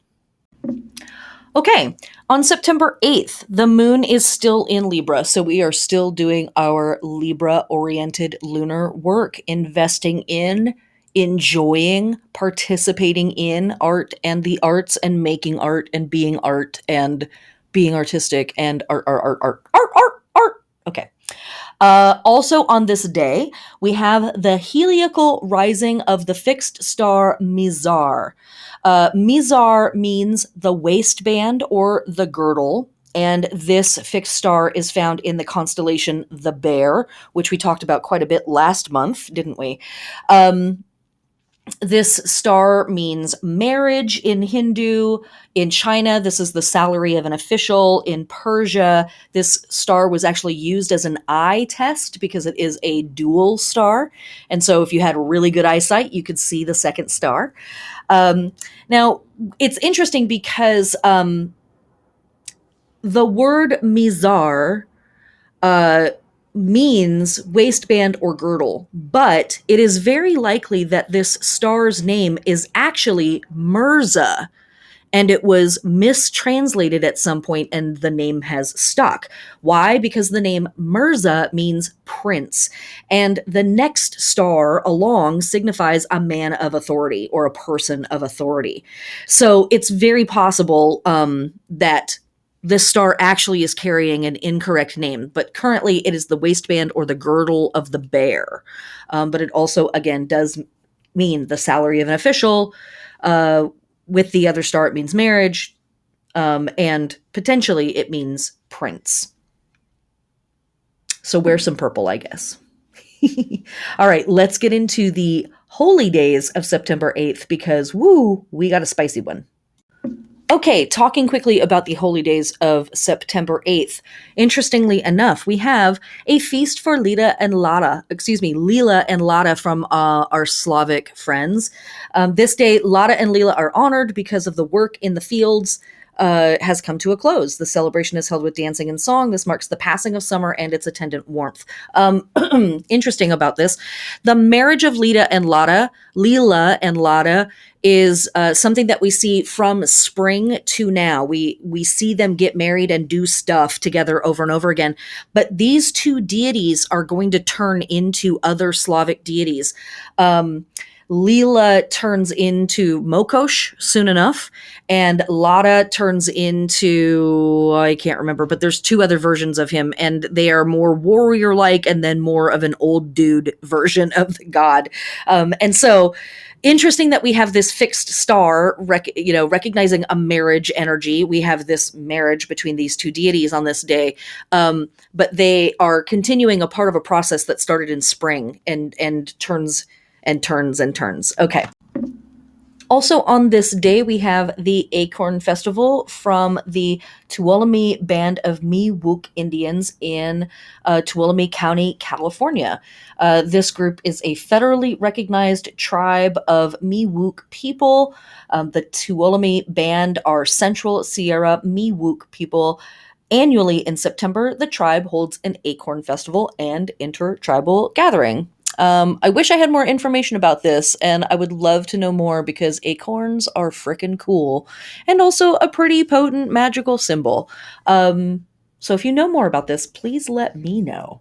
Okay, on September 8th, the moon is still in Libra, so we are still doing our Libra-oriented lunar work, investing in, enjoying, participating in art and the arts, and making art and being artistic and art. Okay. Also on this day, we have the heliacal rising of the fixed star Mizar. Mizar means the waistband or the girdle, and this fixed star is found in the constellation the Bear, which we talked about quite a bit last month, didn't we? This star means marriage in Hindu. In China, this is the salary of an official. In Persia, this star was actually used as an eye test because it is a dual star. And so if you had really good eyesight, you could see the second star. Now, it's interesting because the word Mizar uh, means waistband or girdle, but it is very likely that this star's name is actually Mirza, and it was mistranslated at some point and the name has stuck. Why? Because the name Mirza means prince, and the next star along signifies a man of authority or a person of authority. So it's very possible that this star actually is carrying an incorrect name, but currently it is the waistband or the girdle of the bear. But it also, again, does mean the salary of an official. With the other star, it means marriage, and potentially it means prince. So wear some purple, I guess. All right, let's get into the holy days of September 8th because, woo, we got a spicy one. Okay, talking quickly about the holy days of September 8th. Interestingly enough, we have a feast for Leela and Lada from our Slavic friends. This day, Lada and Leela are honored because of the work in the fields has come to a close. The celebration is held with dancing and song. This marks the passing of summer and its attendant warmth. Interesting about this, the marriage of Leela and Lada is something that we see from spring to now. We see them get married and do stuff together over and over again. But these two deities are going to turn into other Slavic deities. Leela turns into Mokosh soon enough, and Lada turns into, I can't remember, but there's two other versions of him, and they are more warrior-like and then more of an old dude version of the god. And so interesting that we have this fixed star, recognizing a marriage energy. We have this marriage between these two deities on this day, but they are continuing a part of a process that started in spring and turns and turns and turns. Okay. Also on this day, we have the Acorn Festival from the Tuolumne Band of Miwok Indians in Tuolumne County, California. This group is a federally recognized tribe of Miwok people. The Tuolumne Band are Central Sierra Miwok people. Annually in September, the tribe holds an Acorn Festival and intertribal gathering. I wish I had more information about this, and I would love to know more because acorns are frickin' cool and also a pretty potent magical symbol. So if you know more about this, please let me know.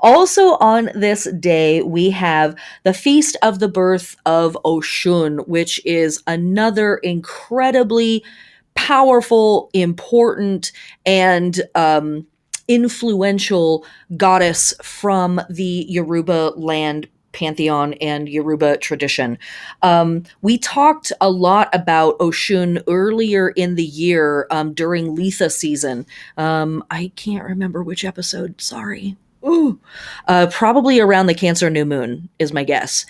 Also on this day, we have the Feast of the Birth of Oshun, which is another incredibly powerful, important, and influential goddess from the Yoruba land pantheon and Yoruba tradition. We talked a lot about Oshun earlier in the year during Litha season. I can't remember which episode, sorry. Probably around the Cancer new moon is my guess.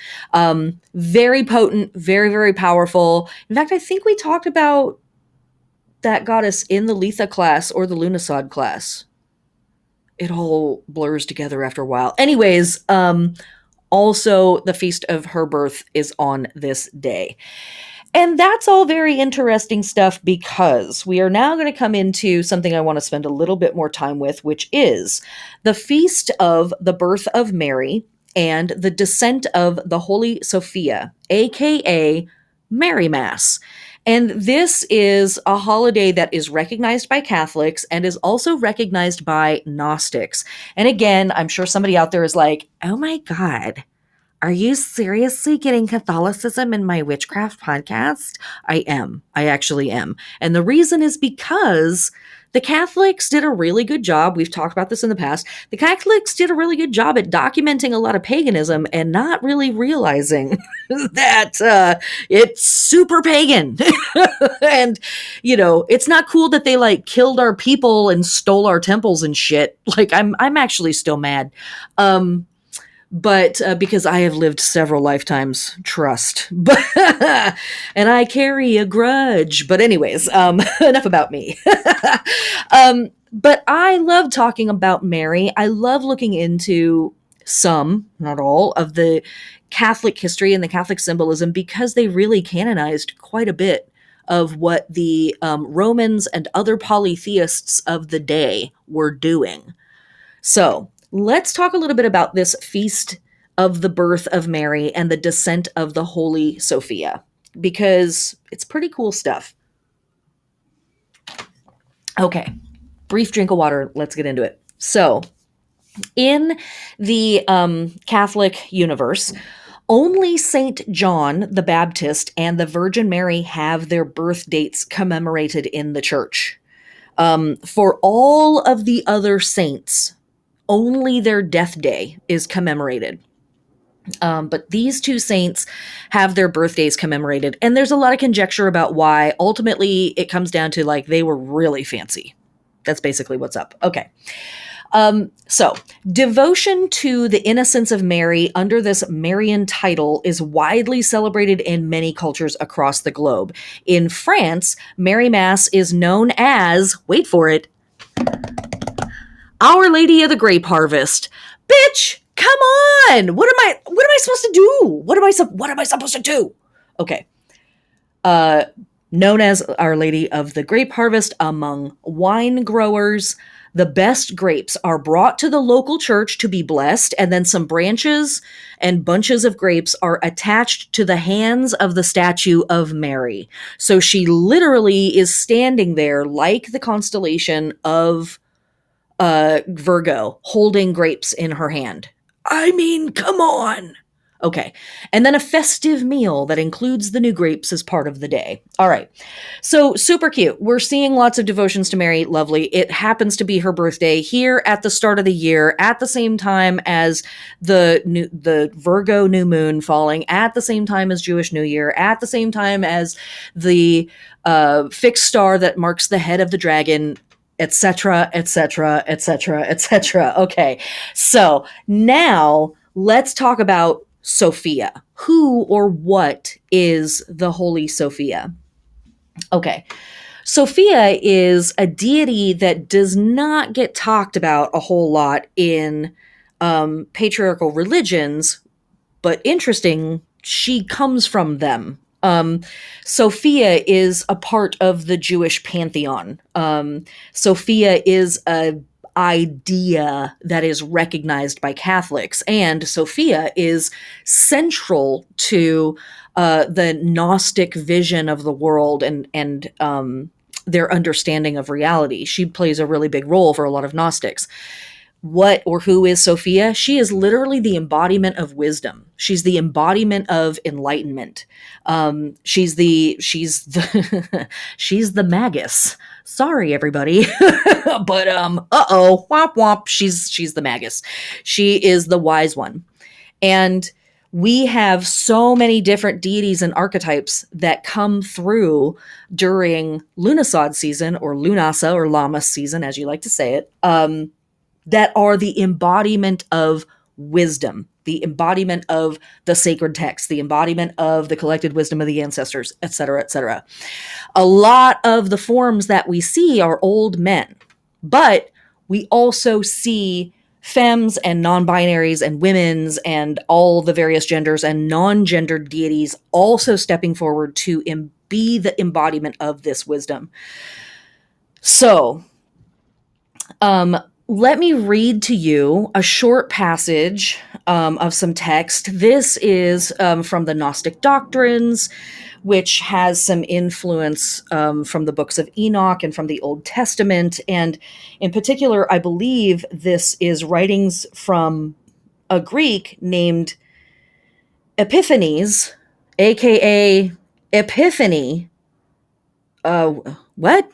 Very potent, very, very powerful. In fact, I think we talked about that goddess in the Litha class or the Lughnasadh class. It all blurs together after a while. Anyways, also the feast of her birth is on this day. And that's all very interesting stuff because we are now going to come into something I want to spend a little bit more time with, which is the feast of the birth of Mary and the descent of the Holy Sophia, aka Mary Mass. And this is a holiday that is recognized by Catholics and is also recognized by Gnostics. And again, I'm sure somebody out there is like, oh my God, are you seriously getting Catholicism in my witchcraft podcast? I am. I actually am. And the reason is because the Catholics did a really good job. We've talked about this in the past. The Catholics did a really good job at documenting a lot of paganism and not really realizing that it's super pagan. And, it's not cool that they killed our people and stole our temples and shit. I'm actually still mad. But because I have lived several lifetimes, trust. And I carry a grudge. But anyways, enough about me. But I love talking about Mary. I love looking into some, not all, of the Catholic history and the Catholic symbolism because they really canonized quite a bit of what the Romans and other polytheists of the day were doing. So let's talk a little bit about this feast of the birth of Mary and the descent of the Holy Sophia, because it's pretty cool stuff. Okay, brief drink of water. Let's get into it. So, in the Catholic universe, only Saint John the Baptist and the Virgin Mary have their birth dates commemorated in the church. For all of the other saints, only their death day is commemorated. But these two saints have their birthdays commemorated, and there's a lot of conjecture about why. Ultimately, it comes down to like they were really fancy. That's basically what's up. Okay. So, devotion to the innocence of Mary under this Marian title is widely celebrated in many cultures across the globe. In France, Mary Mass is known as, wait for it, Our Lady of the Grape Harvest. Bitch, come on! What am I supposed to do? What am I supposed to do? Okay. Known as Our Lady of the Grape Harvest among wine growers. The best grapes are brought to the local church to be blessed, and then some branches and bunches of grapes are attached to the hands of the statue of Mary. So she literally is standing there like the constellation of Virgo, holding grapes in her hand. I mean, come on. Okay. And then a festive meal that includes the new grapes as part of the day. All right. So super cute. We're seeing lots of devotions to Mary. Lovely. It happens to be her birthday here at the start of the year, at the same time as the Virgo new moon falling, at the same time as Jewish New Year, at the same time as the fixed star that marks the head of the dragon, etc., etc., etc., etc. Okay. So now let's talk about Sophia. Who or what is the Holy Sophia? Okay. Sophia is a deity that does not get talked about a whole lot in patriarchal religions, but interesting, she comes from them. Sophia is a part of the Jewish pantheon. Sophia is a idea that is recognized by Catholics, and Sophia is central to the Gnostic vision of the world and their understanding of reality. She plays a really big role for a lot of Gnostics. What or who is Sophia? She is literally the embodiment of wisdom. She's the embodiment of enlightenment. She's the she's the magus. Sorry, everybody, but womp womp. She's the magus. She is the wise one, and we have so many different deities and archetypes that come through during Lughnasadh season, or Lughnasadh, or Lammas season, as you like to say it. That are the embodiment of wisdom, the embodiment of the sacred text, the embodiment of the collected wisdom of the ancestors, etc., etc. A lot of the forms that we see are old men, but we also see femmes and non-binaries and women's and all the various genders and non-gendered deities also stepping forward to be the embodiment of this wisdom. So, let me read to you a short passage of some text. This is from the Gnostic Doctrines, which has some influence from the books of Enoch and from the Old Testament. And in particular, I believe this is writings from a Greek named Epiphanes, aka Epiphany. What?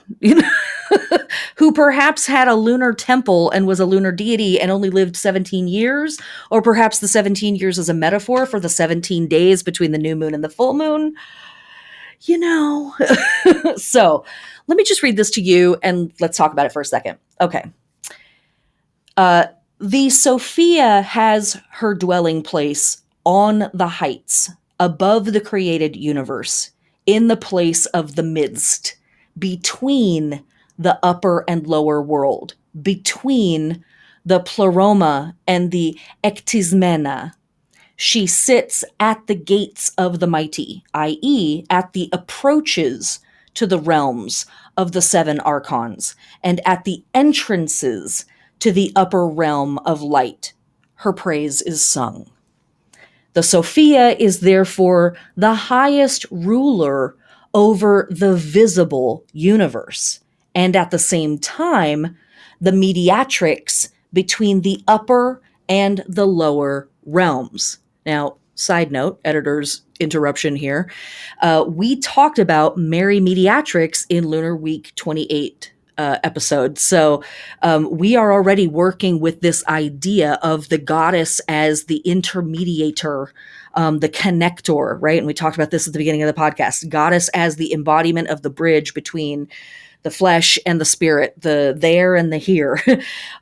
Who perhaps had a lunar temple and was a lunar deity and only lived 17 years, or perhaps the 17 years is a metaphor for the 17 days between the new moon and the full moon. So let me just read this to you and let's talk about it for a second. Okay. The Sophia has her dwelling place on the heights above the created universe, in the place of the midst, between the upper and lower world, between the pleroma and the ectismena. She sits at the gates of the mighty, i.e., at the approaches to the realms of the seven archons, and at the entrances to the upper realm of light. Her praise is sung. The Sophia is therefore the highest ruler over the visible universe, and at the same time, the mediatrix between the upper and the lower realms. Now, side note, editor's interruption here. We talked about Mary Mediatrix in Lunar Week 28 episode. So we are already working with this idea of the goddess as the intermediator, the connector, right? And we talked about this at the beginning of the podcast. Goddess as the embodiment of the bridge between the flesh and the spirit, the there and the here,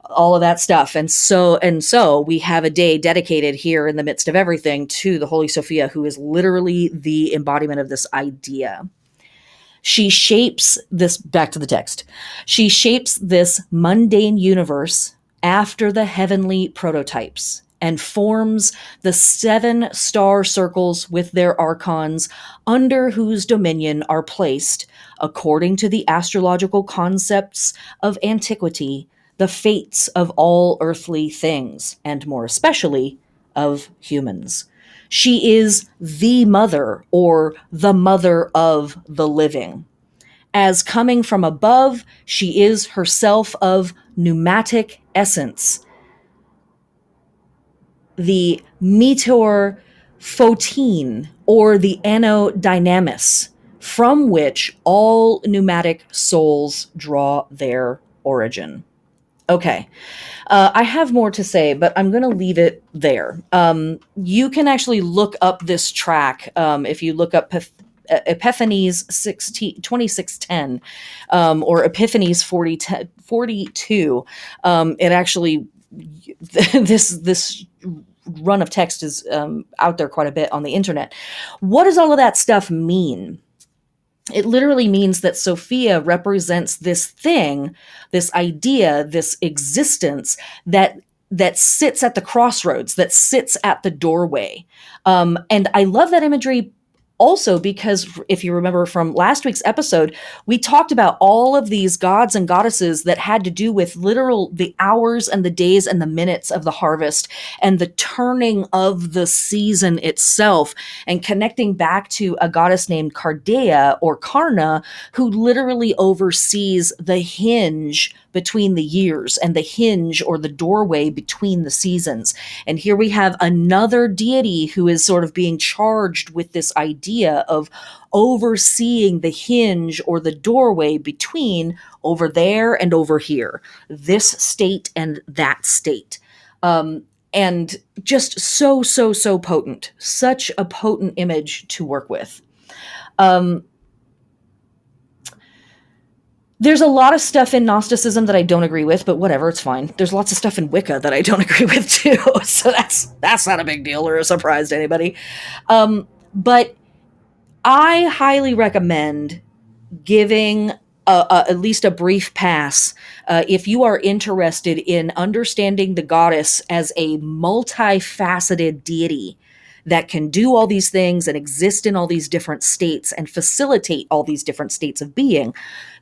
all of that stuff. And so we have a day dedicated here in the midst of everything to the Holy Sophia, who is literally the embodiment of this idea. She shapes this, back to the text, she shapes this mundane universe after the heavenly prototypes and forms the 7 star circles with their archons under whose dominion are placed, according to the astrological concepts of antiquity, the fates of all earthly things, and more especially of humans. She is the mother, or the mother of the living. As coming from above, she is herself of pneumatic essence, the meteor photine, or the anno dynamis, from which all pneumatic souls draw their origin. Okay. I have more to say, but I'm going to leave it there. You can actually look up this track if you look up Epiphanies 2610 or Epiphanies 42. It actually, this run of text is out there quite a bit on the internet. What does all of that stuff mean? It literally means that Sophia represents this thing, this idea, this existence that sits at the crossroads, that sits at the doorway. And I love that imagery also because if you remember from last week's episode, we talked about all of these gods and goddesses that had to do with literal the hours and the days and the minutes of the harvest and the turning of the season itself, and connecting back to a goddess named Cardea or Karna, who literally oversees the hinge between the years and the hinge or the doorway between the seasons. And here we have another deity who is sort of being charged with this idea of overseeing the hinge or the doorway between over there and over here, this state and that state. And just so potent, such a potent image to work with. There's a lot of stuff in Gnosticism that I don't agree with, but whatever, it's fine. There's lots of stuff in Wicca that I don't agree with too, so that's not a big deal or a surprise to anybody. But I highly recommend giving at least a brief pass if you are interested in understanding the goddess as a multifaceted deity that can do all these things and exist in all these different states and facilitate all these different states of being.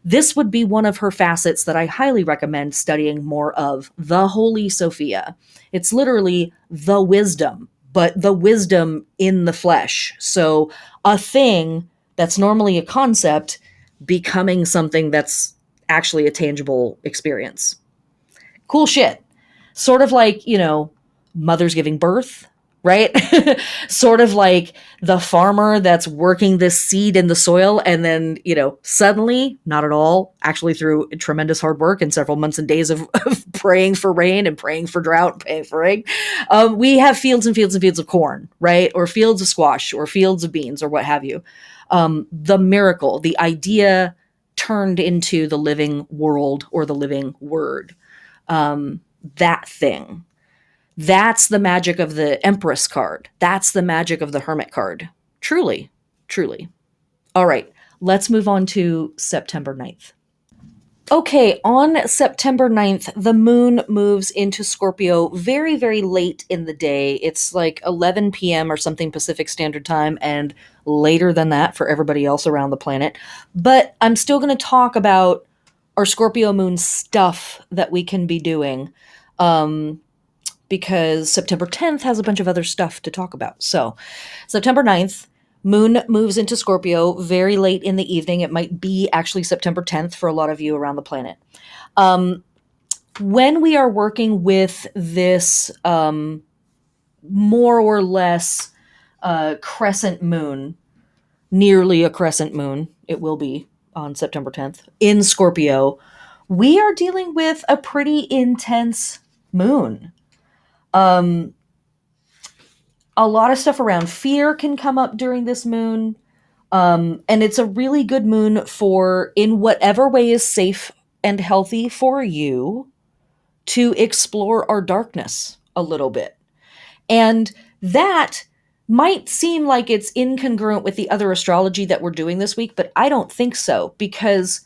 This would be one of her facets that I highly recommend studying more of, the Holy Sophia. It's literally the wisdom, but the wisdom in the flesh. So a thing that's normally a concept becoming something that's actually a tangible experience. Cool shit. Sort of like, mothers giving birth, right? Sort of like the farmer that's working this seed in the soil and then, suddenly, not at all, actually through tremendous hard work and several months and days of praying for rain and praying for drought and praying for rain, we have fields and fields and fields of corn, right? Or fields of squash or fields of beans or what have you. The miracle, the idea turned into the living world or the living word. That thing. That's the magic of the Empress card. That's the magic of the Hermit card. Truly, truly. All right, let's move on to September 9th. Okay, on September 9th, the moon moves into Scorpio very, very late in the day. It's like 11 p.m. or something Pacific Standard Time, and later than that for everybody else around the planet. But I'm still going to talk about our Scorpio moon stuff that we can be doing. Because September 10th has a bunch of other stuff to talk about. So September 9th, moon moves into Scorpio very late in the evening. It might be actually September 10th for a lot of you around the planet. When we are working with this more or less crescent moon, nearly a crescent moon, it will be on September 10th, in Scorpio, we are dealing with a pretty intense moon. A lot of stuff around fear can come up during this moon. And it's a really good moon for, in whatever way is safe and healthy for you, to explore our darkness a little bit. And that might seem like it's incongruent with the other astrology that we're doing this week, but I don't think so, because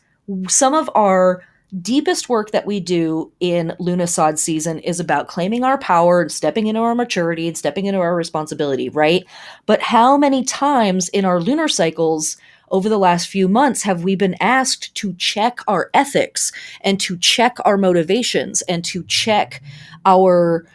some of our deepest work that we do in Lughnasadh season is about claiming our power and stepping into our maturity and stepping into our responsibility, right? But how many times in our lunar cycles over the last few months have we been asked to check our ethics and to check our motivations and to check our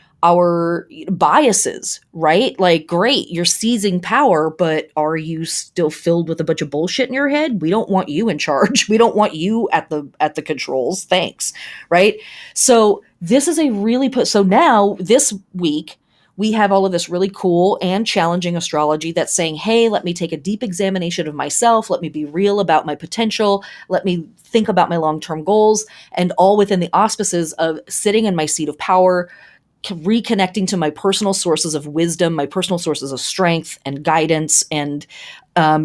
biases, right? Like, great, you're seizing power, but are you still filled with a bunch of bullshit in your head? We don't want you in charge. We don't want you at the controls. Thanks. Right? So this is a really so now this week we have all of this really cool and challenging astrology that's saying, hey, let me take a deep examination of myself. Let me be real about my potential. Let me think about my long-term goals, and all within the auspices of sitting in my seat of power, reconnecting to my personal sources of wisdom, my personal sources of strength and guidance and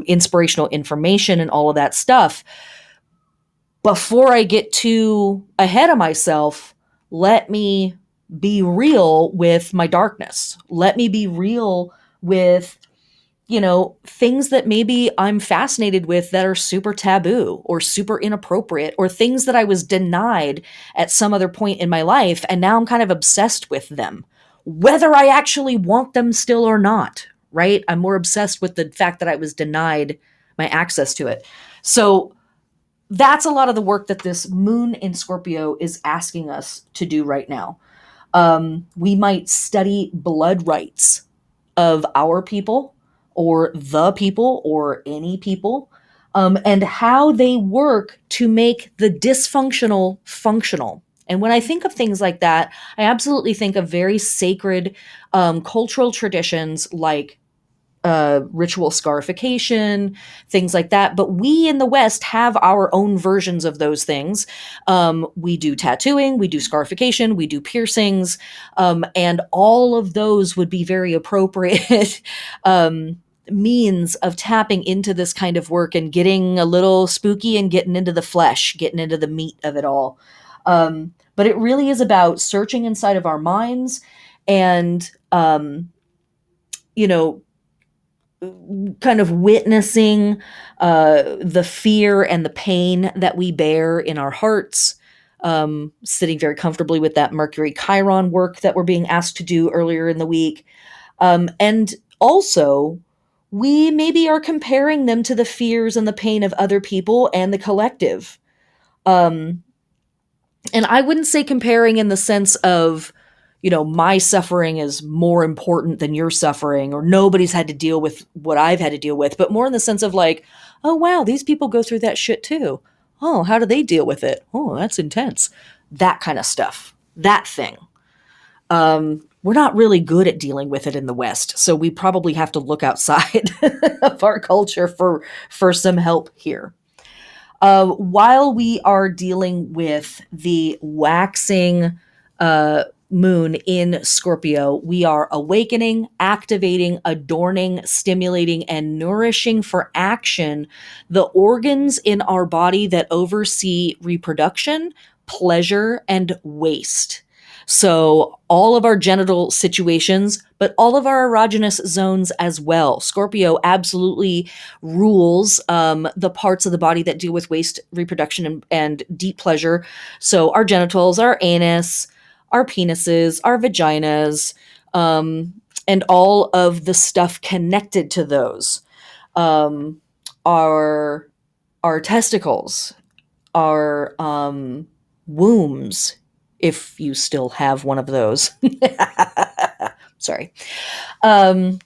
inspirational information and all of that stuff. Before I get too ahead of myself, let me be real with my darkness. Let me be real with, things that maybe I'm fascinated with that are super taboo or super inappropriate, or things that I was denied at some other point in my life, and now I'm kind of obsessed with them, whether I actually want them still or not, right? I'm more obsessed with the fact that I was denied my access to it. So that's a lot of the work that this moon in Scorpio is asking us to do right now. We might study blood rights of our people, or the people, or any people, and how they work to make the dysfunctional functional. And when I think of things like that, I absolutely think of very sacred cultural traditions like ritual scarification, things like that. But we in the West have our own versions of those things. We do tattooing, we do scarification, we do piercings, and all of those would be very appropriate means of tapping into this kind of work and getting a little spooky and getting into the flesh, getting into the meat of it all. But it really is about searching inside of our minds and, kind of witnessing the fear and the pain that we bear in our hearts, sitting very comfortably with that Mercury Chiron work that we're being asked to do earlier in the week. And also, we maybe are comparing them to the fears and the pain of other people and the collective. And I wouldn't say comparing in the sense of, my suffering is more important than your suffering, or nobody's had to deal with what I've had to deal with, but more in the sense of like, oh, wow, these people go through that shit too. Oh, how do they deal with it? Oh, that's intense. That kind of stuff. That thing. We're not really good at dealing with it in the West, so we probably have to look outside of our culture for some help here. While we are dealing with the waxing moon in Scorpio, we are awakening, activating, adorning, stimulating, and nourishing for action the organs in our body that oversee reproduction, pleasure, and waste. So all of our genital situations, but all of our erogenous zones as well. Scorpio absolutely rules the parts of the body that deal with waste, reproduction, and deep pleasure. So our genitals, our anus, our penises, our vaginas, and all of the stuff connected to those. Our testicles, our wombs, if you still have one of those. Sorry. All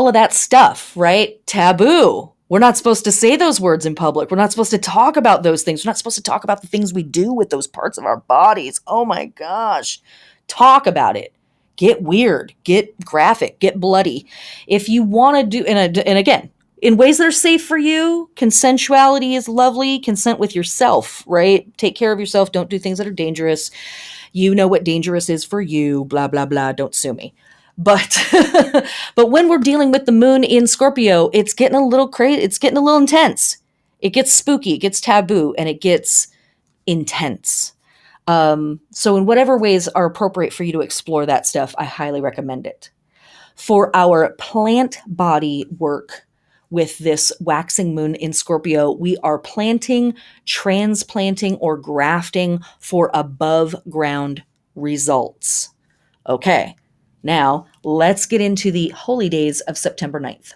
of that stuff, right? Taboo. We're not supposed to say those words in public. We're not supposed to talk about those things. We're not supposed to talk about the things we do with those parts of our bodies. Oh my gosh. Talk about it. Get weird. Get graphic. Get bloody. If you want to do, and again, in ways that are safe for you, consensuality is lovely. Consent with yourself, right? Take care of yourself. Don't do things that are dangerous. You know what dangerous is for you. Blah, blah, blah. Don't sue me. But but when we're dealing with the moon in Scorpio, it's getting a little crazy. It's getting a little intense. It gets spooky, it gets taboo, and it gets intense. So in whatever ways are appropriate for you to explore that stuff, I highly recommend it. For our plant body work with this waxing moon in Scorpio, we are planting, transplanting, or grafting for above ground results. Okay. Now, let's get into the holy days of September 9th.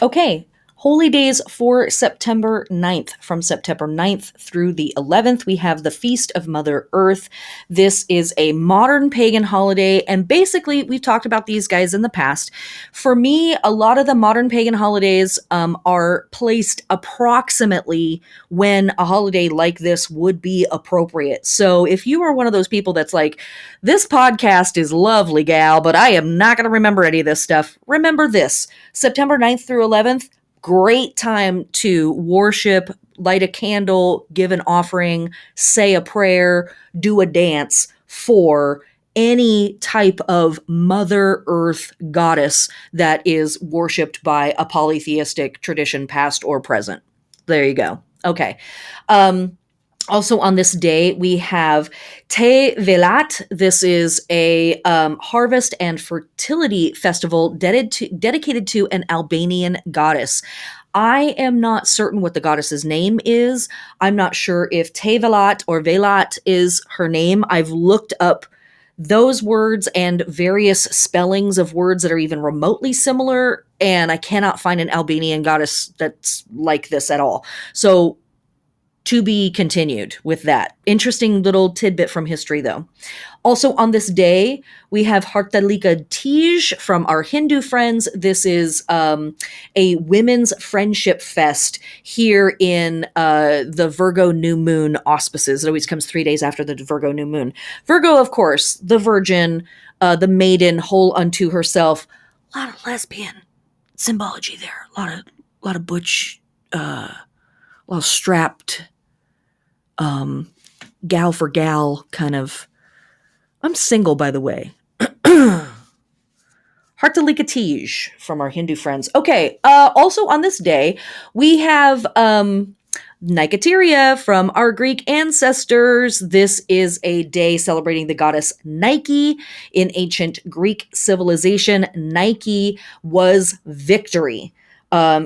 Okay, holy days for September 9th. From September 9th through the 11th, we have the Feast of Mother Earth. This is a modern pagan holiday, and basically, we've talked about these guys in the past. For me, a lot of the modern pagan holidays are placed approximately when a holiday like this would be appropriate. So if you are one of those people that's like, this podcast is lovely, gal, but I am not going to remember any of this stuff, remember this. September 9th through 11th, great time to worship, light a candle, give an offering, say a prayer, do a dance for any type of Mother Earth goddess that is worshipped by a polytheistic tradition, past or present. There you go. Okay. Also on this day, we have Te Velat. This is a harvest and fertility festival dedicated to an Albanian goddess. I am not certain what the goddess's name is. I'm not sure if Te Velat or Velat is her name. I've looked up those words and various spellings of words that are even remotely similar, and I cannot find an Albanian goddess that's like this at all. So, to be continued with that. Interesting little tidbit from history, though. Also on this day, we have Hartalika Tej from our Hindu friends. This is a women's friendship fest here in the Virgo new moon auspices. It always comes 3 days after the Virgo new moon. Virgo, of course, the virgin, the maiden, whole unto herself. A lot of lesbian symbology there. A lot of butch, a lot of strapped, gal for gal kind of. I'm single, by the way. Hartalika Tej from our Hindu friends. Okay, also on this day, we have Nikateria from our Greek ancestors. This is a day celebrating the goddess Nike. In ancient Greek civilization, Nike was victory.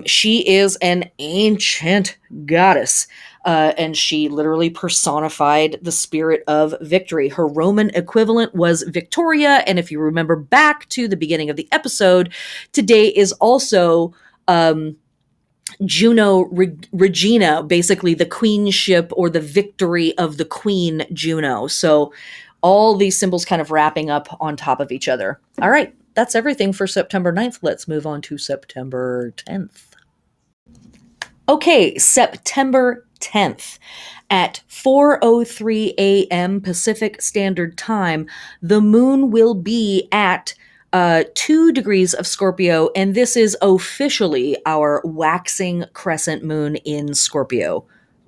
She is an ancient goddess. And she literally personified the spirit of victory. Her Roman equivalent was Victoria. And if you remember back to the beginning of the episode, today is also Juno Regina, basically the queenship or the victory of the queen Juno. So all these symbols kind of wrapping up on top of each other. All right, that's everything for September 9th. Let's move on to September 10th. Okay, September 10th at 4:03 a.m. Pacific Standard Time, the moon will be at 2 degrees of Scorpio, and this is officially our waxing crescent moon in Scorpio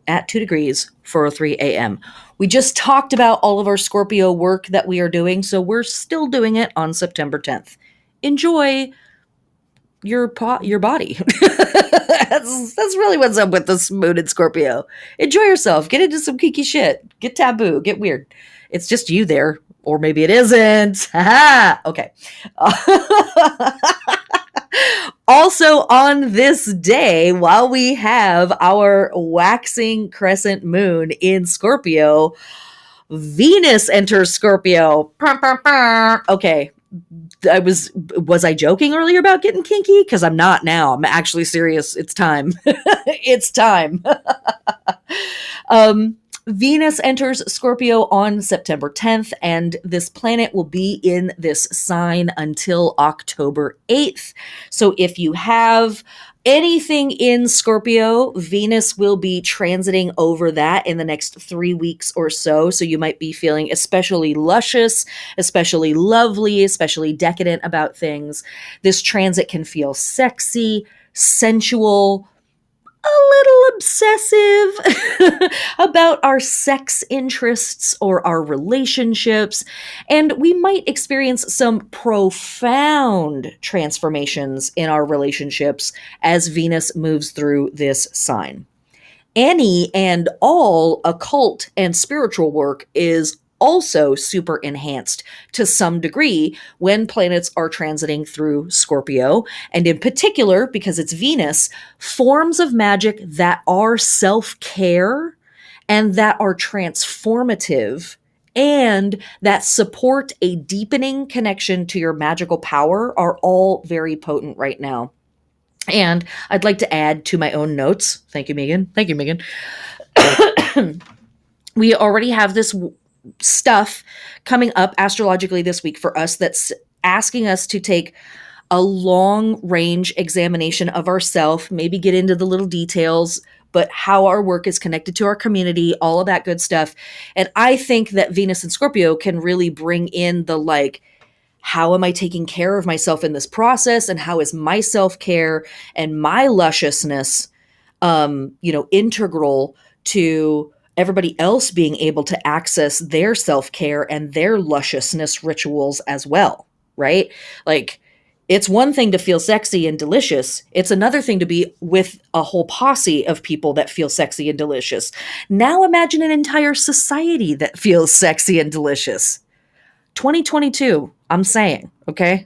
at 2 degrees, 4:03 a.m. We just talked about all of our Scorpio work that we are doing, so we're still doing it on September 10th. Enjoy your body. that's really what's up with this moon in Scorpio. Enjoy yourself. Get into some kinky shit. Get taboo. Get weird. It's just you there, or maybe it isn't. Okay. Also on this day, while we have our waxing crescent moon in Scorpio, Venus enters Scorpio. Okay. Was I joking earlier about getting kinky? Because I'm not now. I'm actually serious. It's time. It's time. Venus enters Scorpio on September 10th, and this planet will be in this sign until October 8th. So if you have anything in Scorpio, Venus will be transiting over that in the next 3 weeks or so. So you might be feeling especially luscious, especially lovely, especially decadent about things. This transit can feel sexy, sensual, a little obsessive about our sex interests or our relationships, and we might experience some profound transformations in our relationships as Venus moves through this sign. Any and all occult and spiritual work is also super enhanced to some degree when planets are transiting through Scorpio. And in particular, because it's Venus, forms of magic that are self-care and that are transformative and that support a deepening connection to your magical power are all very potent right now. And I'd like to add to my own notes. Thank you, Megan. Thank you, Megan. We already have this stuff coming up astrologically this week for us that's asking us to take a long range examination of ourselves, maybe get into the little details, but how our work is connected to our community, all of that good stuff. And I think that Venus and Scorpio can really bring in the like, how am I taking care of myself in this process? And how is my self-care and my lusciousness, integral to everybody else being able to access their self-care and their lusciousness rituals as well, right? Like, it's one thing to feel sexy and delicious. It's another thing to be with a whole posse of people that feel sexy and delicious. Now imagine an entire society that feels sexy and delicious. 2022, I'm saying, okay?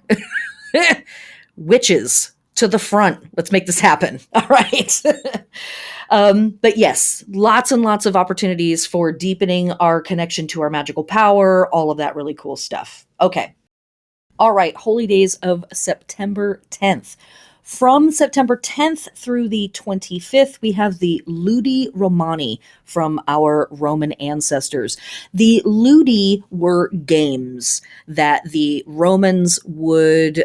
Witches to the front. Let's make this happen. All right. But yes, lots and lots of opportunities for deepening our connection to our magical power, all of that really cool stuff. Okay. All right. Holy days of September 10th. From September 10th through the 25th, we have the Ludi Romani from our Roman ancestors. The Ludi were games that the Romans would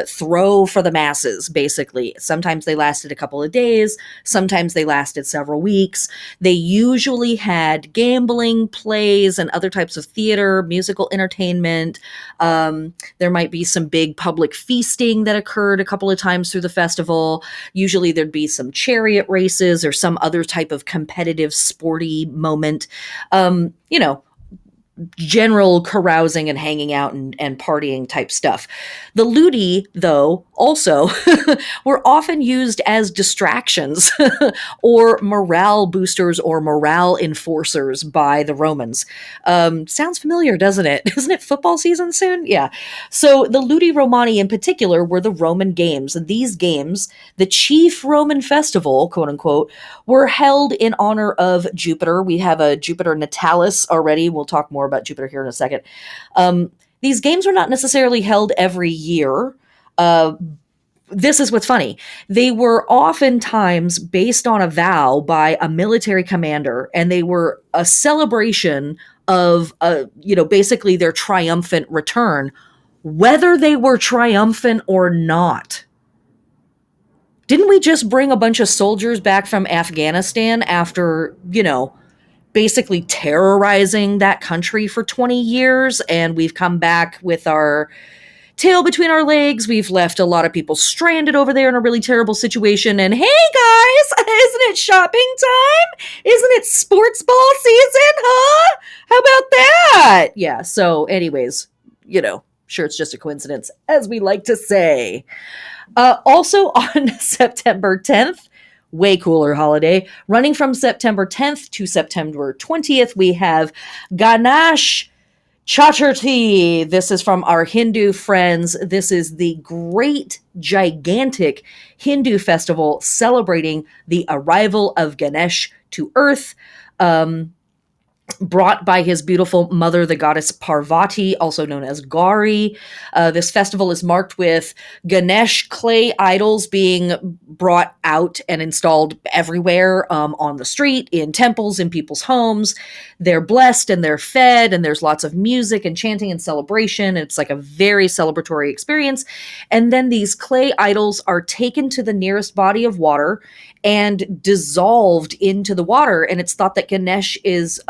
throw for the masses, basically. Sometimes they lasted a couple of days. Sometimes they lasted several weeks. They usually had gambling, plays, and other types of theater, musical entertainment. There might be some big public feasting that occurred a couple of times through the festival. Usually there'd be some chariot races or some other type of competitive sporty moment. General carousing and hanging out and partying type stuff. The Ludi, though, also were often used as distractions or morale boosters or morale enforcers by the Romans. Sounds familiar, doesn't it? Isn't it football season soon? Yeah. So the Ludi Romani in particular were the Roman games. And these games, the chief Roman festival, quote unquote, were held in honor of Jupiter. We have a Jupiter Natalis already. We'll talk more about Jupiter here in a second. These games were not necessarily held every year. This is what's funny. They were oftentimes based on a vow by a military commander, and they were a celebration of, basically their triumphant return, whether they were triumphant or not. Didn't we just bring a bunch of soldiers back from Afghanistan after, basically terrorizing that country for 20 years, and we've come back with our tail between our legs. We've left a lot of people stranded over there in a really terrible situation. And hey guys, isn't it shopping time? Isn't it sports ball season, huh? How about that? Yeah, so anyways, sure, it's just a coincidence, as we like to say. Also on September 10th, way cooler holiday. Running from September 10th to September 20th, we have Ganesh Chaturthi. This is from our Hindu friends. This is the great, gigantic Hindu festival celebrating the arrival of Ganesh to Earth. brought by his beautiful mother, the goddess Parvati, also known as Gauri. This festival is marked with Ganesh clay idols being brought out and installed everywhere, on the street, in temples, in people's homes. They're blessed and they're fed, and there's lots of music and chanting and celebration. It's like a very celebratory experience. And then these clay idols are taken to the nearest body of water and dissolved into the water. And it's thought that Ganesh is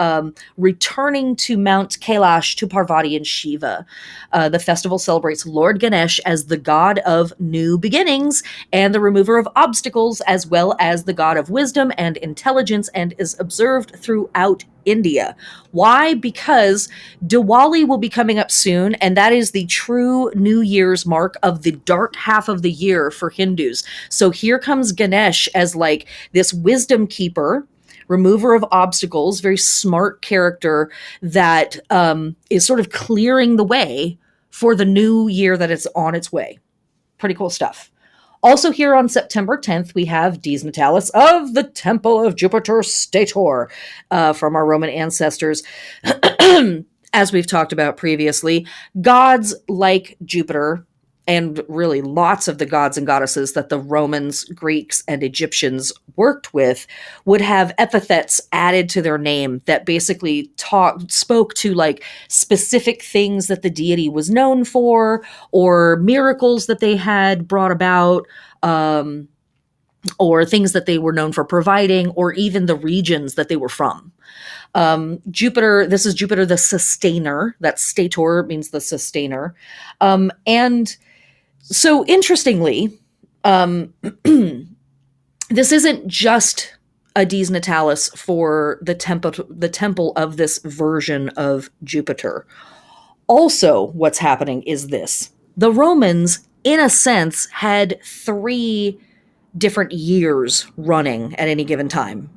returning to Mount Kailash to Parvati and Shiva. The festival celebrates Lord Ganesh as the god of new beginnings and the remover of obstacles, as well as the god of wisdom and intelligence, and is observed throughout India. Why? Because Diwali will be coming up soon, and that is the true New Year's mark of the dark half of the year for Hindus. So here comes Ganesh as like this wisdom keeper, remover of obstacles, very smart character that is sort of clearing the way for the new year that is on its way. Pretty cool stuff. Also here on September 10th, we have Dies Natalis of the Temple of Jupiter Stator from our Roman ancestors. As we've talked about previously, gods like Jupiter, and really lots of the gods and goddesses that the Romans, Greeks, and Egyptians worked with, would have epithets added to their name that basically spoke to like specific things that the deity was known for, or miracles that they had brought about, or things that they were known for providing, or even the regions that they were from. Jupiter, this is Jupiter the sustainer. That stator means the sustainer. And so interestingly, this isn't just a Dies Natalis for the temple of this version of Jupiter. Also, what's happening is this. The Romans, in a sense, had 3 different years running at any given time.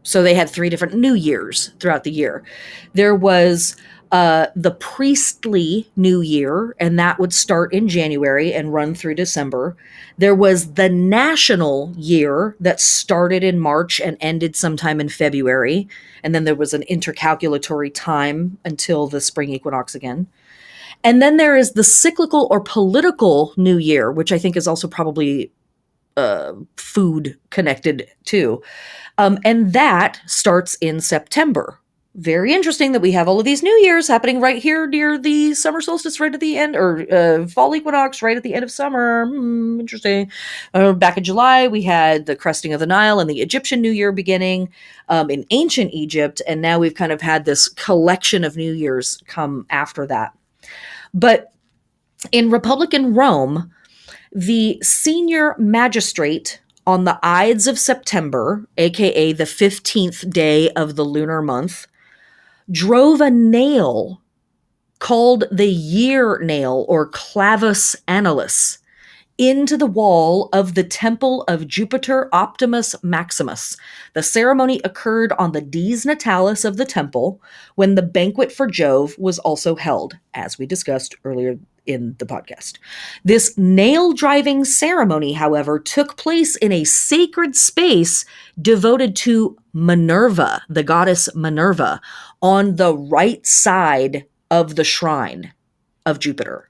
So they had 3 different New Years throughout the year. There was the priestly New Year, and that would start in January and run through December. There was the national year that started in March and ended sometime in February. And then there was an intercalculatory time until the spring equinox again. And then there is the cyclical or political New Year, which I think is also probably food connected too. And that starts in September. Very interesting that we have all of these New Years happening right here near the summer solstice, right at the end, or fall equinox, right at the end of summer. Interesting. Back in July, we had the cresting of the Nile and the Egyptian New Year beginning in ancient Egypt. And now we've kind of had this collection of New Years come after that. But in Republican Rome, the senior magistrate on the Ides of September, aka the 15th day of the lunar month, drove a nail called the year nail, or clavus annulis, into the wall of the temple of Jupiter Optimus Maximus. The ceremony occurred on the Dies Natalis of the temple, when the banquet for Jove was also held, as we discussed earlier in the podcast. This nail-driving ceremony, however, took place in a sacred space devoted to Minerva, the goddess Minerva, on the right side of the shrine of Jupiter.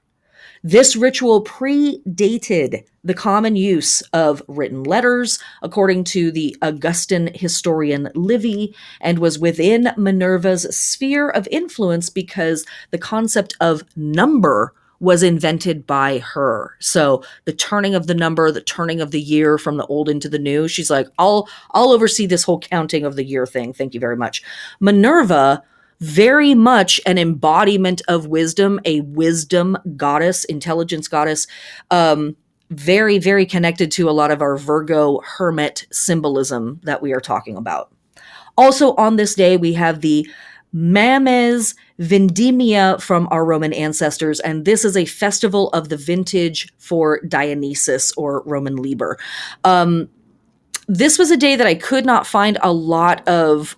This ritual predated the common use of written letters, according to the Augustan historian Livy, and was within Minerva's sphere of influence because the concept of number was invented by her. So the turning of the number, the turning of the year from the old into the new, she's like, I'll oversee this whole counting of the year thing. Thank you very much. Minerva, very much an embodiment of wisdom, a wisdom goddess, intelligence goddess, very, very connected to a lot of our Virgo hermit symbolism that we are talking about. Also on this day, we have the Mames Vendimia from our Roman ancestors, and this is a festival of the vintage for Dionysus, or Roman Liber. This was a day that I could not find a lot of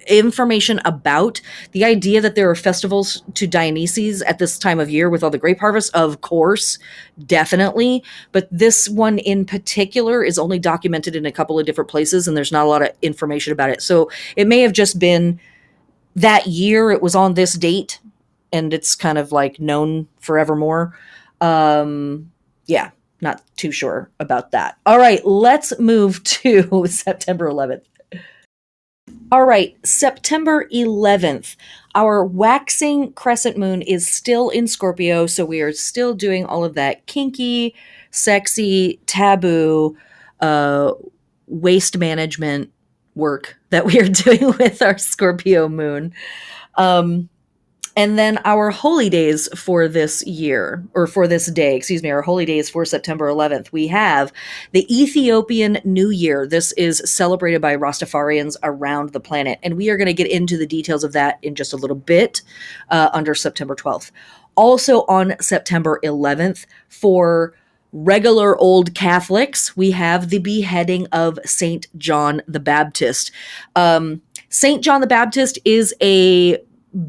information about. The idea that there are festivals to Dionysus at this time of year with all the grape harvest, of course, definitely. But this one in particular is only documented in a couple of different places, and there's not a lot of information about it. So it may have just been that year it was on this date, and it's kind of like known forevermore. Yeah, not too sure about that. All right, let's move to September 11th. All right, September 11th. Our waxing crescent moon is still in Scorpio, so we are still doing all of that kinky, sexy, taboo, uh, waste management work that we are doing with our Scorpio moon. And then our holy days for this year, or for this day, excuse me, our holy days for September 11th, we have the Ethiopian New Year. This is celebrated by Rastafarians around the planet. And we are going to get into the details of that in just a little bit under September 12th. Also on September 11th, for regular old Catholics, we have the beheading of Saint John the Baptist. Saint John the Baptist is a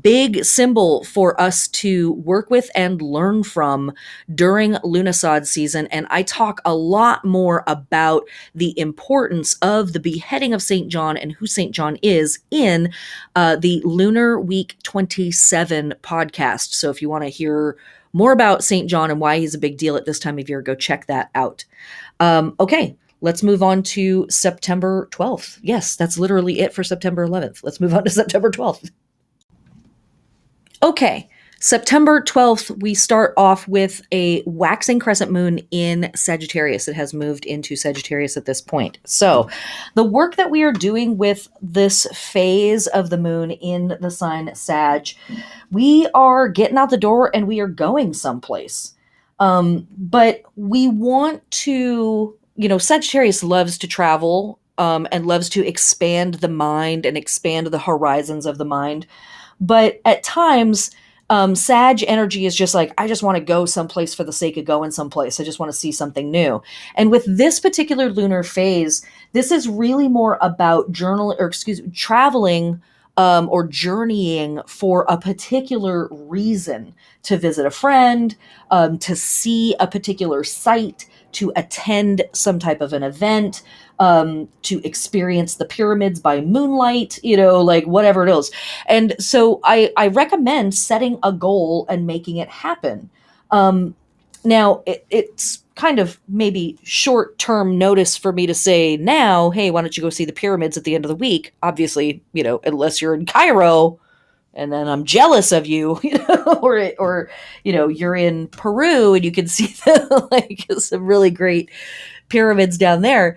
big symbol for us to work with and learn from during Lughnasadh season. And I talk a lot more about the importance of the beheading of St. John and who St. John is in the Lunar Week 27 podcast. So if you want to hear more about St. John and why he's a big deal at this time of year, go check that out. Okay. Let's move on to September 12th. Yes, that's literally it for September 11th. Let's move on to September 12th. Okay, September 12th, we start off with a waxing crescent moon in Sagittarius. It has moved into Sagittarius at this point. So the work that we are doing with this phase of the moon in the sign Sag, we are getting out the door and we are going someplace. But we want to, Sagittarius loves to travel and loves to expand the mind and expand the horizons of the mind. But at times, Sag energy is just like, I just want to go someplace for the sake of going someplace. I just want to see something new. And with this particular lunar phase, this is really more about traveling or journeying for a particular reason, to visit a friend, to see a particular site, to attend some type of an event, to experience the pyramids by moonlight, like whatever it is. And so I recommend setting a goal and making it happen. Now, it's kind of maybe short-term notice for me to say now, hey, why don't you go see the pyramids at the end of the week? Obviously, unless you're in Cairo, and then I'm jealous of you, or you're in Peru and you can see some really great pyramids down there.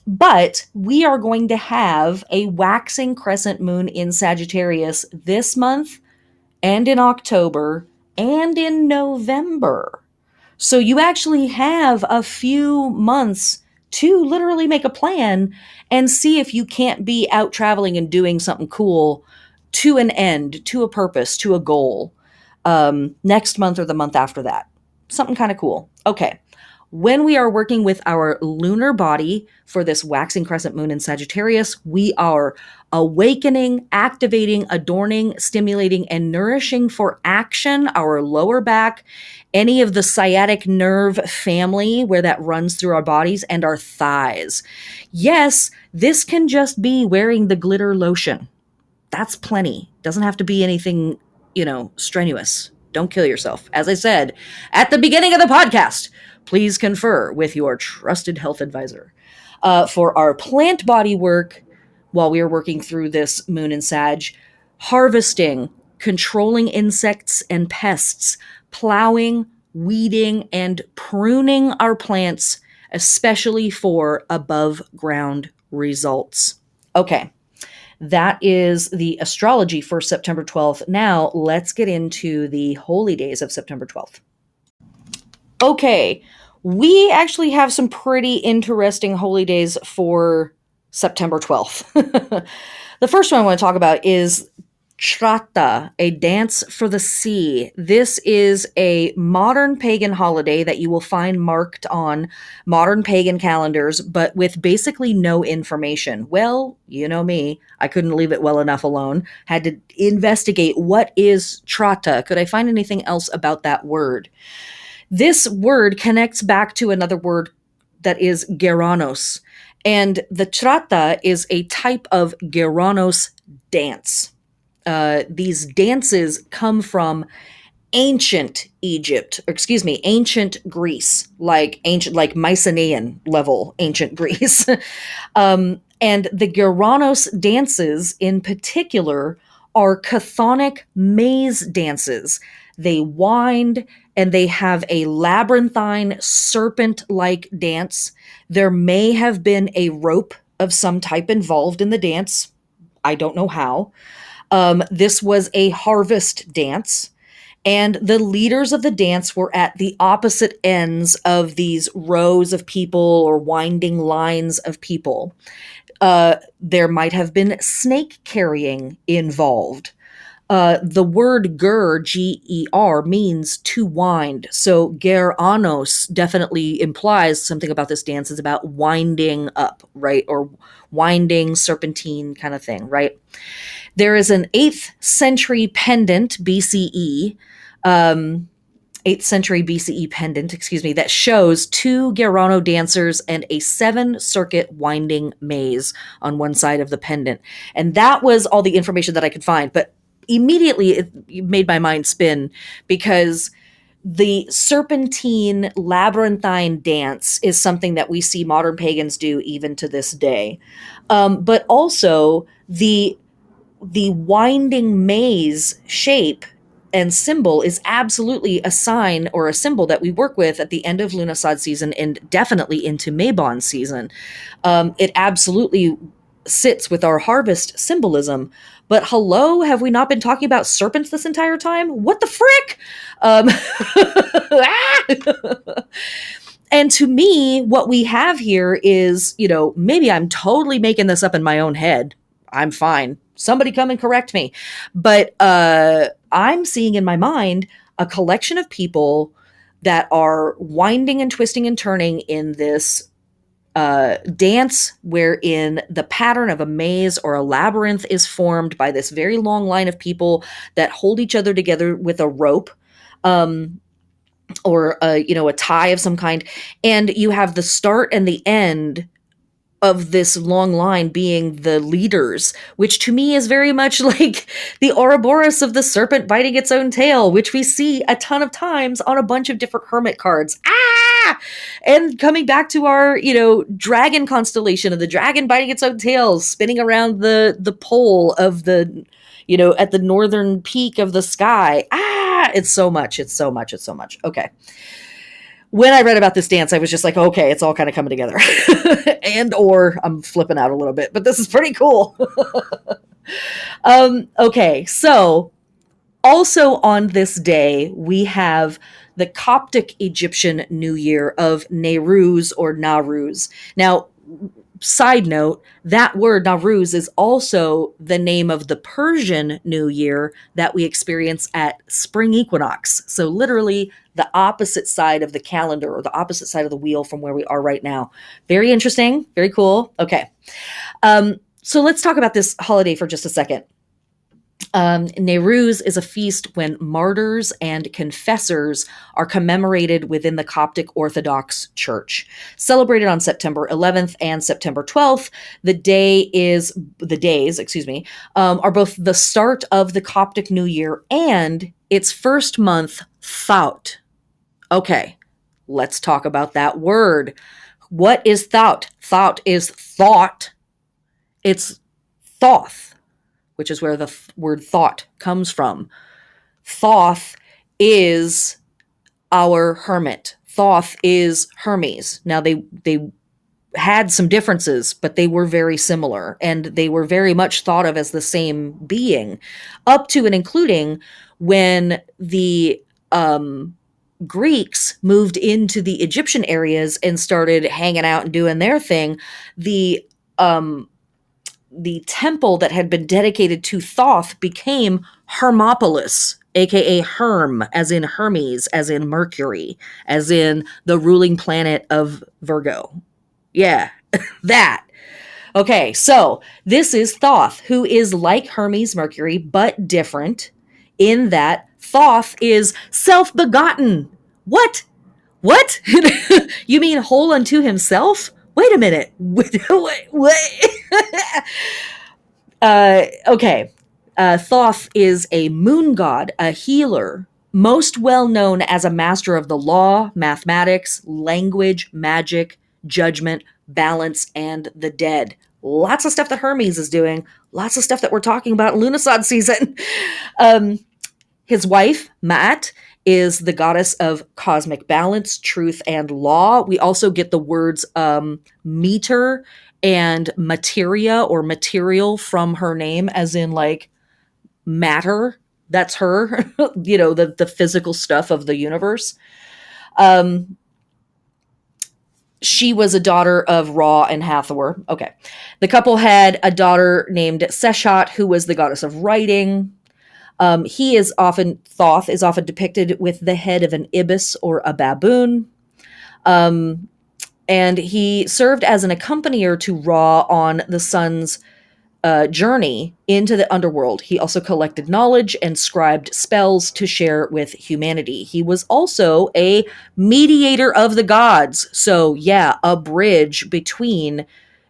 But we are going to have a waxing crescent moon in Sagittarius this month and in October and in November. So you actually have a few months to literally make a plan and see if you can't be out traveling and doing something cool to an end, to a purpose, to a goal, next month or the month after that. Something kind of cool. Okay. When we are working with our lunar body for this waxing crescent moon in Sagittarius, we are awakening, activating, adorning, stimulating, and nourishing for action our lower back, any of the sciatic nerve family where that runs through our bodies, and our thighs. Yes, this can just be wearing the glitter lotion. That's plenty. Doesn't have to be anything, strenuous. Don't kill yourself. As I said at the beginning of the podcast, please confer with your trusted health advisor. For our plant body work, while we are working through this moon in Sag, harvesting, controlling insects and pests, plowing, weeding, and pruning our plants, especially for above ground results. Okay. That is the astrology for September 12th. Now, let's get into the holy days of September 12th. Okay, we actually have some pretty interesting holy days for September 12th. The first one I want to talk about is Shraddha, a dance for the sea. This is a modern pagan holiday that you will find marked on modern pagan calendars, but with basically no information. Well, you know me, I couldn't leave it well enough alone. Had to investigate, what is Shraddha? Could I find anything else about that word? This word connects back to another word that is Geranos. And the trata is a type of Geranos dance. These dances come from ancient Egypt, or excuse me, ancient Greece, like Mycenaean level ancient Greece. And the Geranos dances in particular are chthonic maze dances. They wind and they have a labyrinthine serpent like dance. There may have been a rope of some type involved in the dance. I don't know how. This was a harvest dance, and the leaders of the dance were at the opposite ends of these rows of people or winding lines of people. There might have been snake carrying involved. The word ger, G-E-R, means to wind. So geranos definitely implies something about this dance is about winding up, right? Or winding serpentine kind of thing, right? There is an 8th century pendant, BCE, 8th century BCE pendant, that shows 2 Gerano dancers and a 7-circuit winding maze on one side of the pendant. And that was all the information that I could find. But immediately it made my mind spin, because the serpentine labyrinthine dance is something that we see modern pagans do even to this day. But also the winding maze shape and symbol is absolutely a sign or a symbol that we work with at the end of Lughnasadh season and definitely into Mabon season. It absolutely sits with our harvest symbolism. But hello, have we not been talking about serpents this entire time? What the frick? And to me, what we have here is, maybe I'm totally making this up in my own head. I'm fine. Somebody come and correct me. But I'm seeing in my mind a collection of people that are winding and twisting and turning in this dance wherein the pattern of a maze or a labyrinth is formed by this very long line of people that hold each other together with a rope. Or a tie of some kind, and you have the start and the end of this long line being the leaders, which to me is very much like the Ouroboros of the serpent biting its own tail, which we see a ton of times on a bunch of different hermit cards. And coming back to our, dragon constellation of the dragon biting its own tail, spinning around the pole of the, at the northern peak of the sky. It's so much. Okay. When I read about this dance, I was just like, okay, it's all kind of coming together. or I'm flipping out a little bit, but this is pretty cool. Okay, so also on this day, we have the Coptic Egyptian New Year of Nowruz or Nowruz. Now, side note, that word Nowruz is also the name of the Persian New Year that we experience at spring equinox. So literally the opposite side of the calendar, or the opposite side of the wheel from where we are right now. Very interesting. Very cool. Okay. So let's talk about this holiday for just a second. Nowruz is a feast when martyrs and confessors are commemorated within the Coptic Orthodox Church. Celebrated on September 11th and September 12th, the days, are both the start of the Coptic New Year and its first month, Thoth. Okay, let's talk about that word. What is Thoth? Thoth is thought. It's Thoth, which is where the word thought comes from. Thoth is our hermit. Thoth is Hermes. Now, they had some differences, but they were very similar, and they were very much thought of as the same being, up to and including when the Greeks moved into the Egyptian areas and started hanging out and doing their thing. The temple that had been dedicated to Thoth became Hermopolis, aka Herm, as in Hermes, as in Mercury, as in the ruling planet of Virgo. Yeah, that. Okay, so this is Thoth, who is like Hermes Mercury, but different in that Thoth is self-begotten. What? You mean whole unto himself? Wait a minute. Wait. Okay. Thoth is a moon god, a healer, most well known as a master of the law, mathematics, language, magic, judgment, balance, and the dead. Lots of stuff that Hermes is doing. Lots of stuff that we're talking about in Lughnasadh season. Um, his wife, Ma'at, is the goddess of cosmic balance, truth, and law. We also get the words meter and materia or material from her name, as in like matter. That's her, the physical stuff of the universe. Um, she was a daughter of Ra and Hathor. Okay. The couple had a daughter named Seshat, who was the goddess of writing. Thoth is often depicted with the head of an ibis or a baboon. And he served as an accompanier to Ra on the sun's journey into the underworld. He also collected knowledge and scribed spells to share with humanity. He was also a mediator of the gods. So, yeah, a bridge between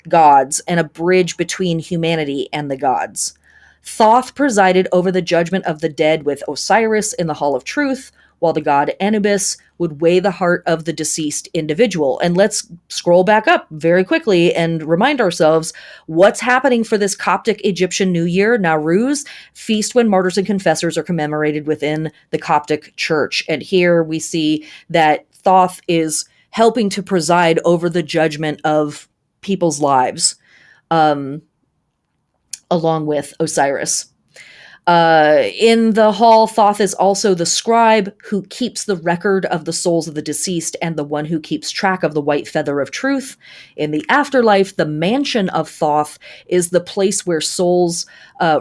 gods and a bridge between humanity and the gods. Thoth presided over the judgment of the dead with Osiris in the Hall of Truth, while the god Anubis would weigh the heart of the deceased individual. And let's scroll back up very quickly and remind ourselves what's happening for this Coptic Egyptian New Year, Nowruz, feast when martyrs and confessors are commemorated within the Coptic Church. And here we see that Thoth is helping to preside over the judgment of people's lives, along with Osiris. In the hall, Thoth is also the scribe who keeps the record of the souls of the deceased and the one who keeps track of the white feather of truth. In the afterlife, the mansion of Thoth is the place where souls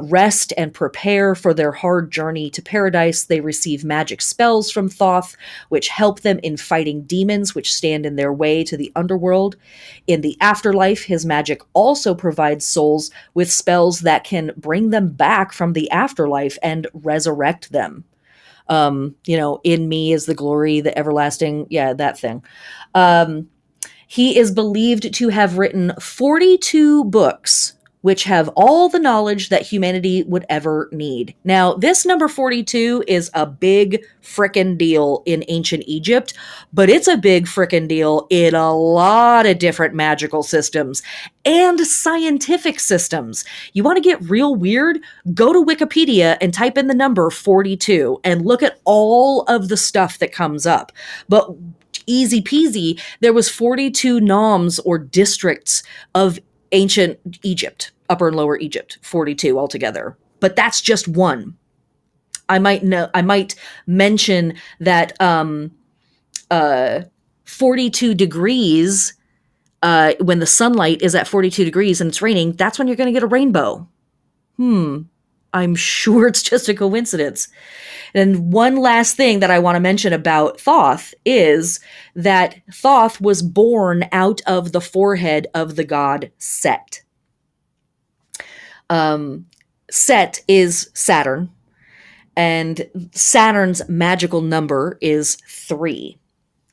rest and prepare for their hard journey to paradise. They receive magic spells from Thoth, which help them in fighting demons which stand in their way to the underworld. In the afterlife, his magic also provides souls with spells that can bring them back from the afterlife and resurrect them. In me is the glory, the everlasting, that thing. He is believed to have written 42 books, which have all the knowledge that humanity would ever need. Now, this number 42 is a big frickin' deal in ancient Egypt, but it's a big frickin' deal in a lot of different magical systems and scientific systems. You want to get real weird? Go to Wikipedia and type in the number 42 and look at all of the stuff that comes up. But easy peasy, there was 42 nomes or districts of ancient Egypt, Upper and Lower Egypt, 42 altogether. But that's just one. I might mention that 42 degrees, when the sunlight is at 42 degrees and it's raining, that's when you're going to get a rainbow. I'm sure it's just a coincidence. And one last thing that I want to mention about Thoth is that Thoth was born out of the forehead of the god Set. Set is Saturn, and Saturn's magical number is 3.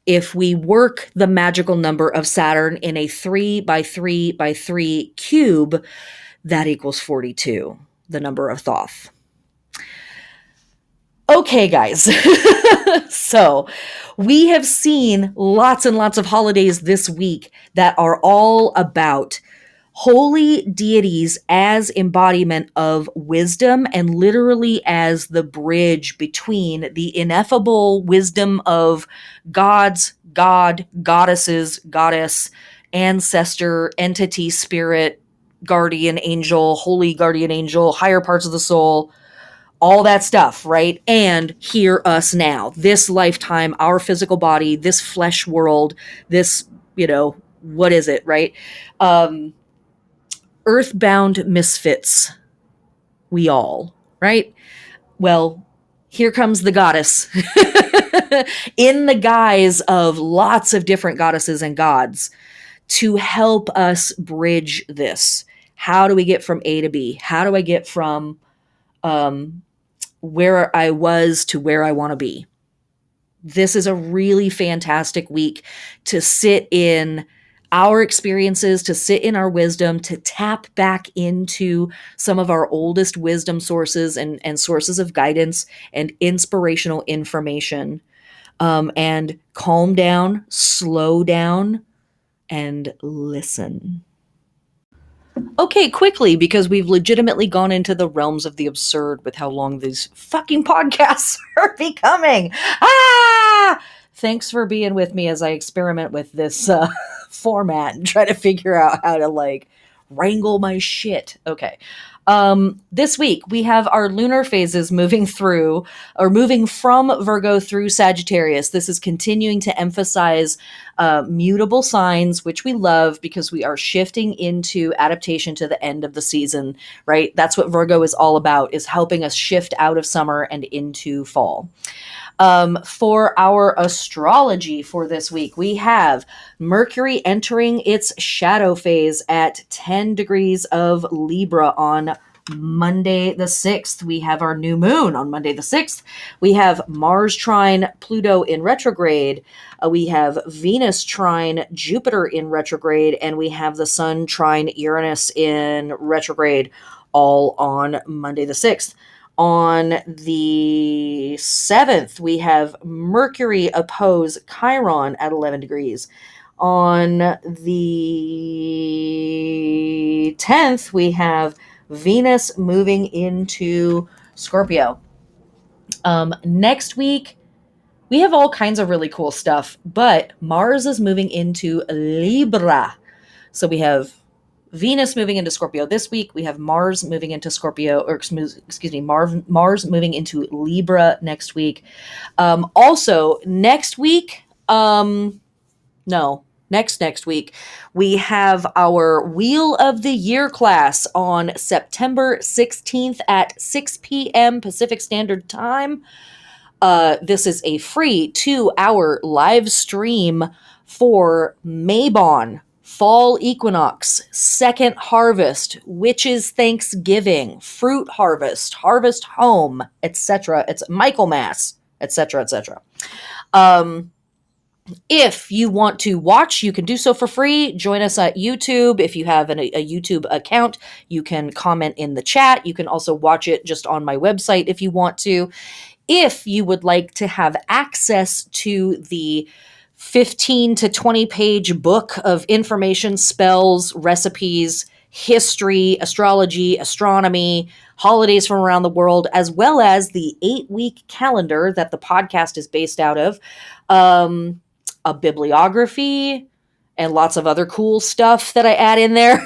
If we work the magical number of Saturn in a 3 by 3 by 3 cube, that equals 42, the number of Thoth. Okay, guys. So we have seen lots and lots of holidays this week that are all about holy deities as embodiment of wisdom and literally as the bridge between the ineffable wisdom of gods, god, goddesses, goddess, ancestor, entity, spirit, guardian angel, holy guardian angel, higher parts of the soul, all that stuff, right? And hear us now, this lifetime, our physical body, this flesh world, this, what is it, right? Earthbound misfits, we all, right? Well, here comes the goddess in the guise of lots of different goddesses and gods to help us bridge this. How do we get from A to B? How do I get from where I was to where I want to be? This is a really fantastic week to sit in our experiences, to sit in our wisdom, to tap back into some of our oldest wisdom sources and sources of guidance and inspirational information, and calm down, slow down, and listen. Okay, quickly, because we've legitimately gone into the realms of the absurd with how long these fucking podcasts are becoming. Ah! Thanks for being with me as I experiment with this format and try to figure out how to, like, wrangle my shit. Okay. This week we have our lunar phases moving through, or moving from Virgo through Sagittarius. This is continuing to emphasize mutable signs, which we love because we are shifting into adaptation to the end of the season, right? That's what Virgo is all about, is helping us shift out of summer and into fall. For our astrology for this week, we have Mercury entering its shadow phase at 10 degrees of Libra on Monday the 6th. We have our new moon on Monday the 6th. We have Mars trine Pluto in retrograde. We have Venus trine Jupiter in retrograde. And we have the Sun trine Uranus in retrograde, all on Monday the 6th. On the 7th, we have Mercury oppose Chiron at 11 degrees. On the 10th, we have Venus moving into Scorpio. Next week, we have all kinds of really cool stuff, but Mars is moving into Libra. So we have Venus moving into Scorpio this week. We have Mars moving into Scorpio, or excuse me, Mars moving into Libra next week. Also, next week, next week, we have our Wheel of the Year class on September 16th at 6 p.m. Pacific Standard Time. This is a free 2-hour live stream for Mabon, Fall Equinox, Second Harvest, Witches Thanksgiving, Fruit Harvest, Harvest Home, etc. It's Michaelmas, etc., etc. If you want to watch, you can do so for free. Join us at YouTube. If you have a YouTube account, you can comment in the chat. You can also watch it just on my website if you want to. If you would like to have access to the 15 to 20 page book of information, spells, recipes, history, astrology, astronomy, holidays from around the world, as well as the 8-week calendar that the podcast is based out of, a bibliography, and lots of other cool stuff that I add in there,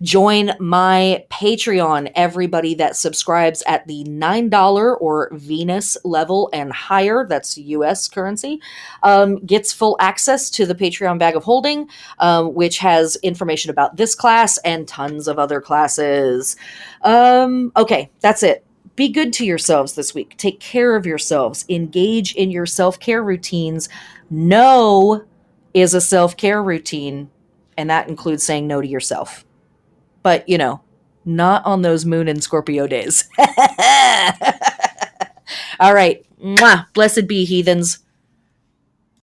join my Patreon. Everybody that subscribes at the $9 or Venus level and higher, that's US currency, gets full access to the Patreon bag of holding, which has information about this class and tons of other classes. Okay, that's it. Be good to yourselves this week. Take care of yourselves. Engage in your self-care routines. No is a self-care routine, and that includes saying no to yourself. But, not on those Moon and Scorpio days. All right. Mwah. Blessed be, heathens.